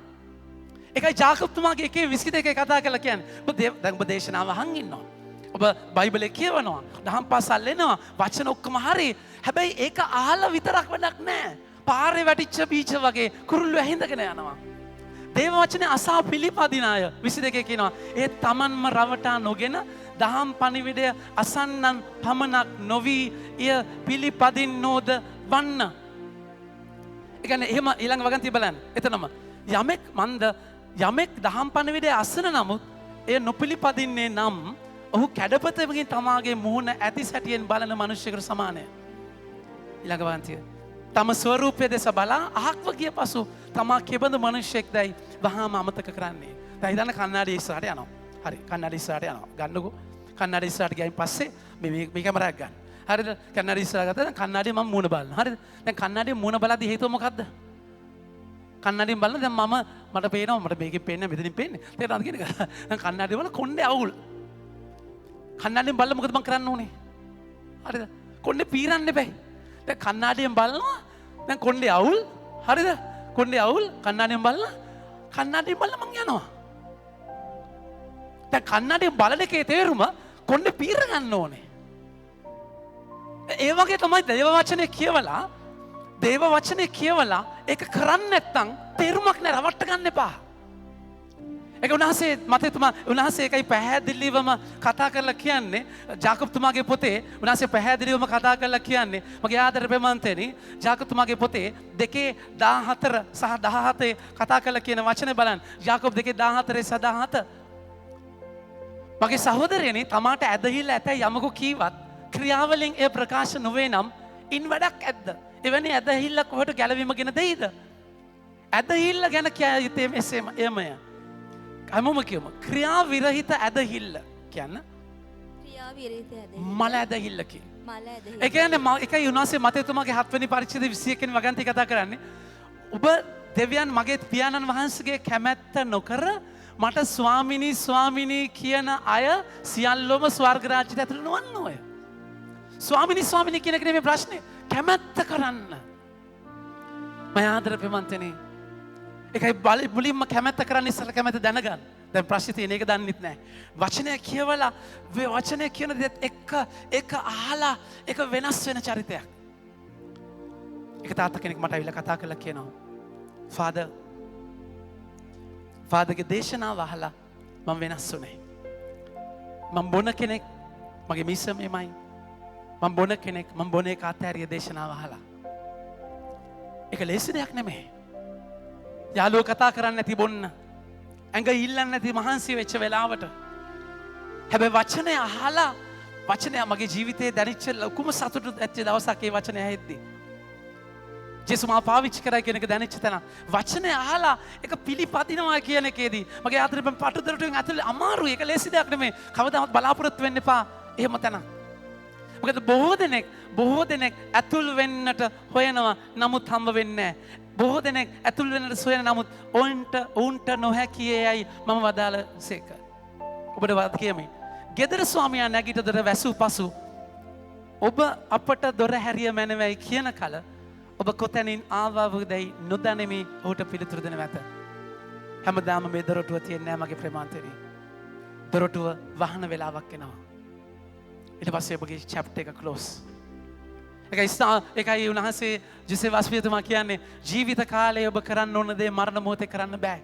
ඒකයි ජාකබ්තුමාගේ 1:22 කතා කරලා කියන්නේ. දැන් ඔබ දේශනාව අහන් ඉන්නවා. ඔබ බයිබලේ කියවනවා. දහම් පාසල් එනවා. වචන ඔක්කොම හරි. හැබැයි ඒක අහලා විතරක් වැඩක් නෑ. පාරේ වැටිච්ච බීජ වගේ කුරුල්ලෝ ඇහිඳගෙන යනවා. දේව වචනේ අසා පිළිපදින අය 22 කියනවා ඒ තමන්ම රවටා නොගෙන දහම් පණිවිඩය අසන්නන් පමණක් නොවි එය පිළිපදින්නෝද වන්න. ඒ කියන්නේ එහෙම ඊළඟ වගන්තිය බලන්න. එතනම යමෙක් දහම් පණිවිඩය අසන නමුත් එය නොපිළිපදින්නේ නම් ඔහු කැඩපතකින් තමාගේ මුහුණ ඇති සැටියෙන් බලන මිනිසෙකුට සමානයි. ඊළඟ වගන්තිය තම ස්වරූපය දෙස බලා අහක්ව ගිය පසු තමා කෙබඳු මිනිසෙක් දැයි වහාම අමතක කරන්නේ. දැන් හිතන්න කන්නාඩිය ඉස්සරහට යනවා. හරි කන්නාඩිය ඉස්සරහට යනවා. ගන්නකෝ. කන්නාඩිය ඉස්සරහට ගියයින් පස්සේ මේ කැමරාවක් ගන්න. හරිද? කන්නාඩිය ඉස්සරහට ගත්තා. කන්නාඩිය මම මූණ බලනවා. හරිද? දැන් කන්නාඩිය මූණ බලද්දි හේතුව මොකද්ද? කන්නාඩියෙන් බලන දැන් මට පේනවා මට මේකෙන් පේන්නේ මෙතනින් පේන්නේ. තේරෙනවද කියන එක? දැන් කන්නාඩිය බලන කොණ්ඩේ අවුල්. කන්නාඩියෙන් බලලා මොකද මම කරන්න ඕනේ? හරිද? කොණ්ඩේ පීරන්න එපා. දැන් කන්නාඩියෙන් බලනවා දැන් කොණ්ඩේ අවුල්. හරිද? කොණ්ඩේ අවුල් කන්නාඩියෙන් බලලා කන්නාඩියෙන් බලලා මං යනවා. දැන් කන්නාඩියෙන් බලන එකේ තේරුම කොණ්ඩේ පීර ගන්න ඕනේ. ඒ වගේ තමයි දේව වචනේ කියවලා ඒක කරන්නේ නැත්නම් තේරුමක් නෑ රවට්ට ගන්න එපා. ඒක උන්වහන්සේ මතෙතුමා උන්වහන්සේ ඒකයි පැහැදිලිවම කතා කරලා කියන්නේ ජාකබ්තුමාගේ පොතේ උන්වහන්සේ පැහැදිලිවම කතා කරලා කියන්නේ මගේ ආදර ප්‍රේමන්තේනි ජාකබ්තුමාගේ පොතේ 2:14 සහ 17 කතා කරලා කියන වචනේ බලන්න ජාකබ් 2:14 සහ 17 මගේ සහෝදරයනි තමාට ඇදහිල්ල ඇතැයි යමකු කීවත් ක්‍රියාවලින් ඒ ප්‍රකාශ නොවේ නම් ඉන් වැඩක් ඇද්ද එවැනි ඇදහිල්ලක් ඔහුට ගැලවීම ගෙන දෙයිද ඇදහිල්ල ගැන කියා යුත්තේ මෙසේම එමය හැමෝම කියමු ක්‍රියා විරහිත ඇදහිල්ල කියන්න ක්‍රියා විරහිත ඇද මල ඇදහිල්ලකි මල ඇද ඒ කියන්නේ එකයි උන්වහන්සේ මතෙතුමාගේ 7 වෙනි පරිච්ඡේදය 21 වෙනි වගන්ති කතා කරන්නේ ඔබ දෙවියන් මගේ පියාණන් වහන්සේගේ කැමැත්ත නොකර මට ස්වාමිනී කියන අය සියල්ලම ස්වර්ග රාජ්‍යයට ඇතුළු නොවන්නෝය ස්වාමිනී කියන එක නෙමෙයි ප්‍රශ්නේ කැමැත්ත කරන්න මම ආදර ප්‍රේමන්තනේ ඒකයි මුලින්ම කැමැත්ත කරන්න ඉස්සෙල්ලා කැමැත්ත දැනගන්න. දැන් ප්‍රශ්නේ තියෙන එක දන්නෙත් නැහැ. වචනය කියවලා වචනය කියන දේත් එක අහලා ඒක වෙනස් වෙන චරිතයක්. ඒක තාත්තා කෙනෙක් මට අවිලා කතා කරලා කියනවා. ෆාදර්ගේ දේශනාව අහලා මම වෙනස් වුණේ. මම බොන කෙනෙක් මගේ මිස මෙමය. මම බොන කෙනෙක් මම බොන එක අතහැරිය දේශනාව අහලා. ඒක ලේසි දෙයක් නෙමෙයි. යාළුවෝ කතා කරන්න නැති බොන්න ඇඟ ඉල්ලන්න නැති මහන්සි වෙච්ච වෙලාවට හැබැයි වචනය අහලා වචනය මගේ ජීවිතේ දැනෙච්ච ලොකුම සතුට ඇච්ච දවසක් ඒ වචනය ඇහෙද්දි ජේසුස් මා පාවිච්චි කරා කියන එක දැනෙච්ච තැන වචනය අහලා ඒක පිළිපදිනවා කියන එකේදී මගේ ආදරේ පටුදරටුවෙන් ඇතුලේ අමාරුයි ඒක ලේසි දෙයක් නෙමෙයි කවදාවත් බලාපොරොත්තු වෙන්න එපා එහෙම තැනක් මොකද බොහෝ දෙනෙක් ඇතුල් වෙන්නට හොයනවා නමුත් හම්බ වෙන්නේ නැහැ බොහෝ දෙනෙක් ඇතුල් වෙන්නට සොයන නමුත් ඔවුන්ට නොහැකියේයි මම වදාළ සේක. ඔබට වාද කියමි. ගෙදර ස්වාමියා නැගිට දොර වැසූ පසු ඔබ අපට දොර හැරිය මැනවයි කියන කල ඔබ කොතැනින් ආවවදැයි නොදැනෙමි ඔහුට පිළිතුරු දෙනව ඇත. හැමදාම මේ දොරටුව තියෙන්නේ නැහැ මගේ ප්‍රේමාන්තනේ. දොරටුව වහන වෙලාවක් එනවා. ඊට පස්සේ ඔබගේ chapter එක close. එකයි උන්වහන්සේ ජෙසේ වාස්පියතුමා කියන්නේ ජීවිත කාලේ ඔබ කරන්න ඕන දේ මරණ මොහොතේ කරන්න බෑ.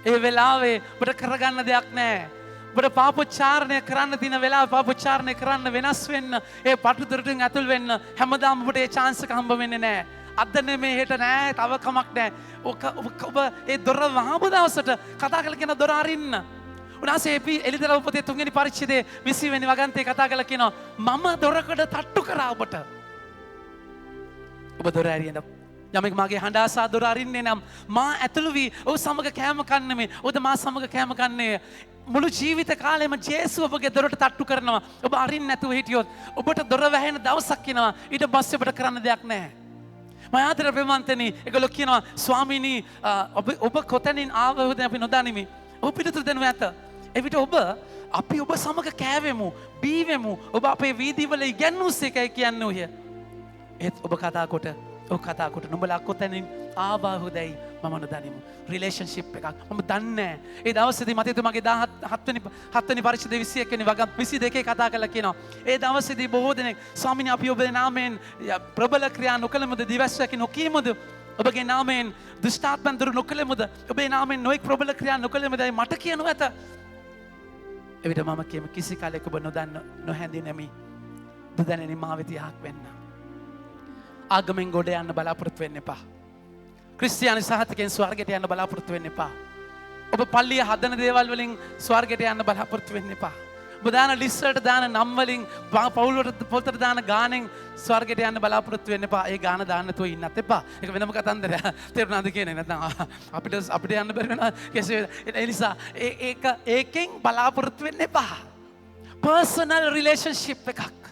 ඒ වෙලාවේ ඔබට කරගන්න දෙයක් නැහැ. ඔබට පාපොච්චාරණය කරන්න තියෙන වෙලාව පාපොච්චාරණය කරන්න වෙනස් වෙන්න ඒ පටුදොරටුවෙන් ඇතුල් වෙන්න හැමදාම ඔබට ඒ chance එක හම්බ වෙන්නේ නැහැ. අද නෙමෙයි හෙට නෑ තව කමක් නෑ. ඔබ ඒ දොර වහපු දවසට කතා කරලා කියන දොර අරින්න. උන්වහන්සේ එලිදරව් පොතේ 3 වෙනි පරිච්ඡේදයේ 20 වෙනි වගන්තේ කතා කරලා කියනවා මම දොරකඩ තට්ටු කරා ඔබට. ඔබ දොර ඇරියන යමෙක් මාගේ හඬ ආසා දොර අරින්නේ නම් මා ඇතුළු වී ඔහු සමග කෑම කන්නේ මේ. ඔබ මා සමග කෑම කන්නේ මුළු ජීවිත කාලෙම ජේසුස් ඔබගේ දොරට තට්ටු කරනවා. ඔබ අරින්න නැතුව හිටියොත් ඔබට දොර වැහෙන දවසක් එනවා. ඊට පස්සේ ඔබට කරන්න දෙයක් නැහැ. මම ආදර ප්‍රේමන්තනි ඒගොල්ලෝ කියනවා ස්වාමීනි ඔබ කොතැනින් ආවද අපි නොදනිමි. ඔබ පිටුතුරු දෙනව ඇත. එවිට අපි ඔබ සමග කෑවෙමු බීවෙමු ඔබ අපේ වීදිවල ඉගැන්වූ සේකයි කියන්නේ ඔය. ඒත් ඔබ කතා කොට නුඹලා කොතැනින් ආවාහුදැයි මම නොදනිමු. රිලේෂන්ෂිප් එකක් මම දන්නේ නැහැ. ඒ දවසේදී මතෙතුමාගේ 7 වෙනි පරිච්ඡේදයේ 21 වෙනි වගන් 22 කතා කරලා කියනවා. ඒ දවසේදී බොහෝ දෙනෙක් ස්වාමීනි අපි ඔබේ නාමයෙන් ප්‍රබල ක්‍රියා නොකළමුද දිවස්වැකි නොකීමුද ඔබගේ නාමයෙන් දුෂ්ටාත්මයන් දුරු නොකළමුද ඔබේ නාමයෙන් නොඑක් ප්‍රබල ක්‍රියා නොකළමුදයි මට කියනු ඇත. එවිට මම කියමු කිසි කාලයක ඔබ නොහැඳිනෙමි දුදැනෙනි මා වෙත යහක් වෙන්න. ආගමෙන් ගොඩ යන්න බලාපොරොත්තු වෙන්න එපා. ක්‍රිස්තියානි සහතිකෙන් ස්වර්ගයට යන්න බලාපොරොත්තු වෙන්න එපා. ඔබ පල්ලිය හදන දේවල් වලින් ස්වර්ගයට යන්න බලාපොරොත්තු වෙන්න එපා. ඔබ දාන ලිස්ට් වලට දාන නම් වලින් පවුල් වලට පොතට දාන ගානෙන් ස්වර්ගයට යන්න බලාපොරොත්තු වෙන්න එපා. ඒ ගාන දාන්න නැතුව ඉන්නත් එපා. ඒක වෙනම කතන්දරයක්. තේරුණාද කියන්නේ නැත්නම් අපිට යන්න බැරි වෙනවා. කෙසේ ඒ නිසා ඒකෙන් බලාපොරොත්තු වෙන්න එපා. පර්සනල් රිලේෂන්ෂිප් එකක්.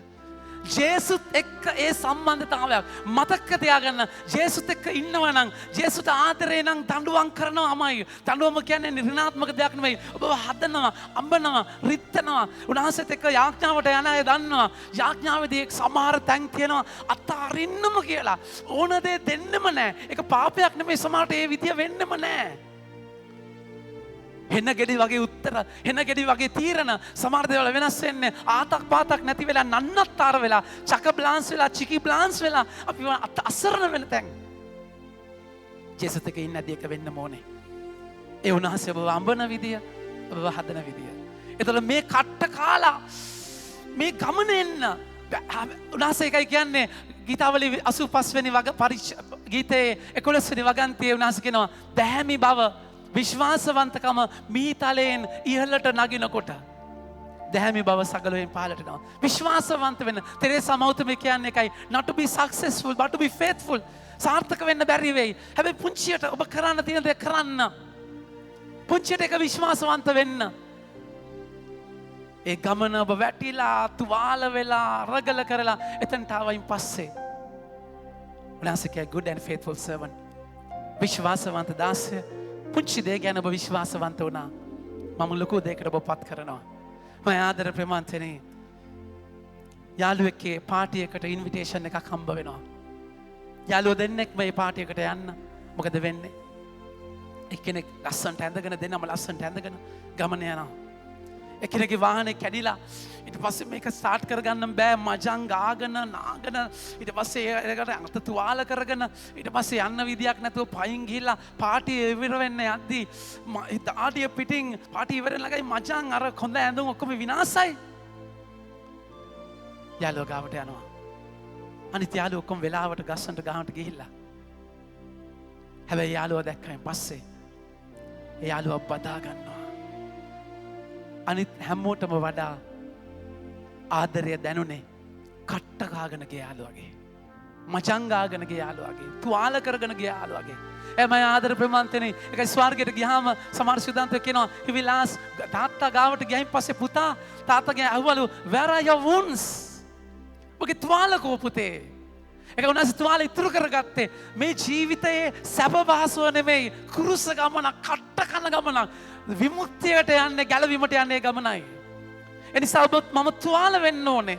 ජේසුත් එක්ක ඒ සම්බන්ධතාවයක් මතක තියාගන්න. ජේසුත් එක්ක ඉන්නවා නම් ජේසුට ආදරේ නම් දඬුවම් කරනවාමයි. දඬුවම කියන්නේ ඍණාත්මක දෙයක් නෙවෙයි. ඔබ හදනවා, අඹනවා, රිත්තනවා. උන්වහන්සේත් එක්ක යාඥාවට යන අය දන්නවා. යාඥාවේදී සමහර තැන් තියෙනවා අතාරින්නම කියලා. ඕන දේ දෙන්නෙම නැහැ. ඒක පාපයක් නෙමෙයි. සමහරට ඒ විදිය වෙන්නෙම නැහැ. හෙන ගෙඩි වගේ උත්තර හෙන ගෙඩි වගේ තීරණ සමහර දේවල් වෙනස් වෙන්නේ ආතක් පාතක් නැති වෙලා නන්නත්තර වෙලා චක බ්ලාන්ස් වෙලා චිකි බ්ලාන්ස් වෙලා අපි අසරණ වෙන තැන් ජේසුස් එක්ක ඉන්නදී එක වෙන්න ඕනේ. ඒ උන්වහන්සේ ඔබව අඹන විදිය, ඔබව හදන විදිය. එතකොට මේ කට්ට කාලා මේ ගමන එන්න උන්වහන්සේ එකයි කියන්නේ ගීතාවලි 85 වෙනි ගීතයේ 11 වෙනි වගන්තියේ උන්වහන්සේ කියනවා දැහැමි බව විශ්වාසවන්තකම මීතලයෙන් ඉහළට නගිනකොට දැහැමි බව සගලයෙන් පහළට යනවා. විශ්වාසවන්ත වෙන්න. තෙරේසා මෞතුමිය කියන්නේ එකයි not to be successful but to be faithful. සාර්ථක වෙන්න බැරි වෙයි. හැබැයි පුංචියට ඔබ කරන්න තියෙන දේ කරන්න. පුංචියට එක විශ්වාසවන්ත වෙන්න. ඒ ගමන ඔබ වැටිලා තුවාල වෙලා රගල කරලා එතනට ආවයින් පස්සේ උන්වහන්සේ කිය good and faithful servant. විශ්වාසවන්ත දාසය. පුංචි දේ ගැන ඔබ විශ්වාසවන්ත වුණා. මම ලොකු දෙයකට ඔබ පත් කරනවා. මම ආදර ප්‍රේමන්තනේ යාළුවෙක්ගේ පාටියකට ඉන්විටේෂන් එකක් හම්බ වෙනවා. යාළුවෝ දෙන්නෙක් මේ පාටියකට යන්න. මොකද වෙන්නේ? එක්කෙනෙක් ලස්සනට ඇඳගෙන දෙන්නම ලස්සනට ඇඳගෙන ගමන යනවා. එක්කෙනෙක්ගේ වාහනේ කැඩිලා ඊට පස්සේ මේක ස්ටාර්ට් කරගන්න බෑ මජං ගාගෙන නාගෙන ඊට පස්සේ ඒකට අත තුවාල කරගෙන ඊට පස්සේ යන්න විදියක් නැතුව පයින් ගිහිල්ලා පාටිය ඉවර වෙන්න යද්දී ආඩිය පිටින් පාටිය ඉවර ළඟයි මජං අර කොන්ද ඇඳුම් ඔක්කොම විනාශයි. යාළුවා ගාවට යනවා. අනිත් යාළුවෝ ඔක්කොම වෙලාවට ගස්සන්ට ගහන්න ගිහිල්ලා. හැබැයි යාළුවා දැක්කයින් පස්සේ ඒ යාළුවා බදා ගන්නවා. අනිත් හැමෝටම වඩා ආදරය දැනුනේ කට්ට ගාගෙන ගිය යාළුවගේ. මචං ගාගෙන ගිය යාළුවගේ. තුවාල කරගෙන ගිය යාළුවගේ. එමය ආදර ප්‍රේමන්තනේ ඒකයි ස්වර්ගයට ගියාම සමහර සිද්ධාන්තය කියනවා he will ask තාත්තා ගාවට ගියයින් පස්සේ පුතා තාත්තගෙන් අහවලු where are your wounds? ඔගේ තුවාල කෝ පුතේ? ඒක උන්වහන්සේ තුවාල ඉතුරු කරගත්තේ මේ ජීවිතයේ සැප පහසුව නෙමෙයි කුරුස ගමන කට්ට කන ගමන විමුක්තියට යන්නේ ගැලවීමට යන්නේ ගමනයි. එනිසා ඔබ මම තුවාල වෙන්න ඕනේ.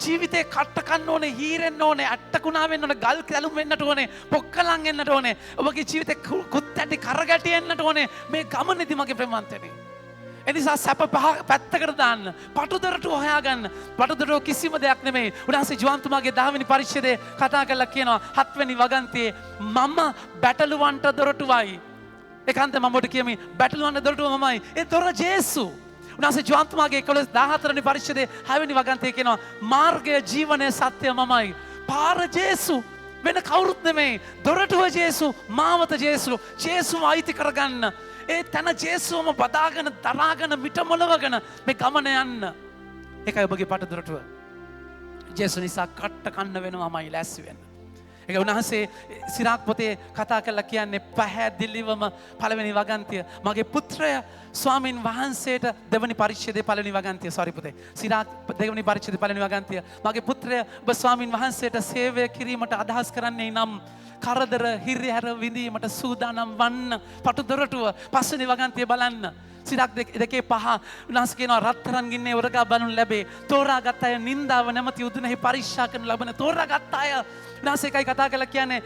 ජීවිතේ කට්ට කන්න ඕනේ, හීරෙන්න ඕනේ, අට්ටකුණා වෙන්න ඕනේ, ගල් කැලුම් වෙන්නට ඕනේ, පොක්කලන් එන්නට ඕනේ. ඔබගේ ජීවිතේ කුත් ඇටි කරගැටි එන්නට ඕනේ මේ ගමනේදී මගේ ප්‍රේමන්තනේ. එනිසා සැප පැත්තකට දාන්න. පටුදොරටු හොයාගන්න. පටුදොරටු කිසිම දෙයක් නෙමෙයි. උන්වහන්සේ ජෝන්තුමාගේ 10 වෙනි පරිච්ඡේදයේ කතා කරලා කියනවා 7 වෙනි වගන්තියේ මම බැටළුවන්ට දොරටුවයි. ඒකන්ත මම ඔබට කියමි බැටළුවන්ට දොරටුව මමයි. ඒ දොර ජේසු. උන්වහන්සේ ජෝන්තුමාගේ 14 වෙනි පරිච්ඡේදයේ 6 වෙනි වගන්තියේ කියනවා මාර්ගය ජීවනය සත්‍ය මමයි. පාර ජේසු. වෙන කවුරුත් නෙමෙයි. දොරටුව ජේසු, මාවත ජේසු. ජේසුව අයිති කරගන්න. ඒ තන ජේසුවම බදාගෙන දරාගෙන මිටමොලවගෙන මේ ගමන යන්න. ඒකයි ඔබගේ පටදොරටුව. ජේසු නිසා කට්ට කන්න වෙනවාමයි ලෑස්ති වෙන්න. ඒක උන්වහන්සේ සිරාක් පොතේ කතා කරලා කියන්නේ පැහැදිලිවම පළවෙනි වගන්තිය මගේ පුත්‍රය ස්වාමින් වහන්සේට දෙවනි පරිච්ඡේදයේ පළවෙනි වගන්තිය පුතේ සිරාක් දෙවනි පරිච්ඡේදයේ පළවෙනි වගන්තිය මගේ පුත්‍රය ඔබ ස්වාමින් වහන්සේට සේවය කිරීමට අදහස් කරන්නේ නම් කරදර හිරිහැර විඳීමට සූදානම් වන්න. පටුදොරටුව පස්වෙනි වගන්තිය බලන්න. සිරක් දෙකේ 5 උන්වහන්සේ කියනවා රත්තරන් ගින්නේ උරගා බලනු ලැබේ. තෝරාගත් අය නින්දාව නැමැති උදුනෙහි පරික්ෂා කරන ලබන තෝරාගත් අය උන්වහන්සේ එකයි කතා කරලා කියන්නේ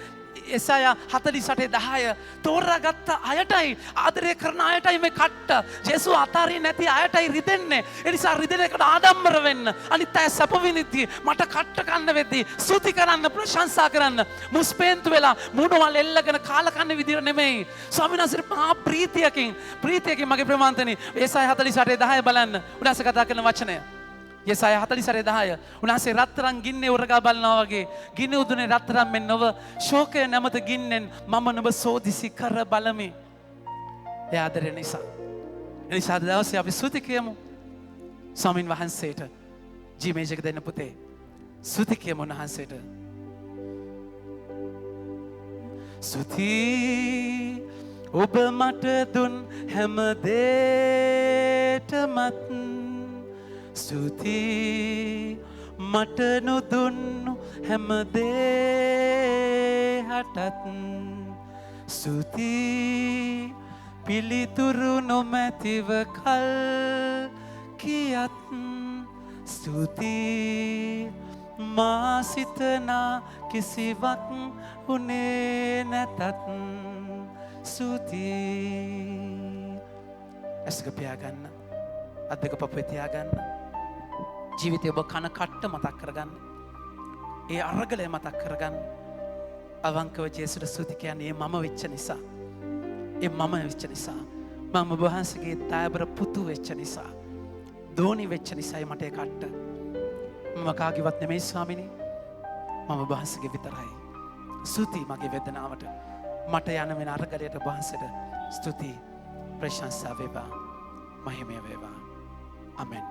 එසායා 48:10 තෝරාගත්ත අයටයි ආදරය කරන අයටයි මේ කට්ට. ජේසු අතාරින්නේ නැති අයටයි රිදෙන්නේ. ඒ නිසා රිදෙන එකට ආඩම්බර වෙන්න. අනිත් අය සැප විඳිද්දී මට කට්ට කන්න වෙද්දී ස්තුති කරන්න ප්‍රශංසා කරන්න මුස්පේන්තු වෙලා මුණවල් එල්ලගෙන කාල කන්න විදියට නෙමෙයි. ස්වාමීන් වහන්සේ මහා ප්‍රීතියකින් මගේ ප්‍රේමන්තනි එසායා 48:10 බලන්න. උන්වහන්සේ කතා කරන වචනය. යසායා 48:10 උන්වහන්සේ රත්තරන් ගින්නේ උරගා බලනවා වගේ ගින්න උදුනේ රත්තරන් මෙන් නොව ශෝකය නැමත ගින්නෙන් මම නුඹ සෝදිසි කර බලමි. ඒ ආදරය නිසා. එනිසා දවසේ අපි ස්තුති කියමු. ස්වාමින් වහන්සේට ජීමේජ් එක දෙන්න පුතේ. ස්තුති කියමු උන්වහන්සේට. ස්තුති ඔබ මට දුන් හැම දේටමත් ස්තුති මට නොදුන්නු හැම දේටත් ස්තුති පිළිතුරු නොමැතිව කල් කියත් ස්තුති මා සිතනා කිසිවක් උනේ නැතත් ස්තුති. ඇස්ක පියාගන්න, අත් දෙක පපුවේ තියාගන්න. ජීවිතය ඔබ කන කට්ට මතක් කරගන්න. ඒ අරගලය මතක් කරගන්න. අවංකව ජේසුට ස්තුති කියන්නේ මම වෙච්ච නිසා. ඒ මම වෙච්ච නිසා. මම ඔබ වහන්සේගේ තායබර පුතු වෙච්ච නිසා, දෝනි වෙච්ච නිසායි මට ඒ කට්ට. මම කාගේවත් නෙමෙයි ස්වාමිනේ. මම ඔබ වහන්සේගේ විතරයි. ස්තුතියි මගේ වේදනාවට. මට යන වෙන අරගලයට ඔබ වහන්සේට ස්තුතියි. ප්‍රශංසා වේවා. මහිමය වේවා. ආමෙන්.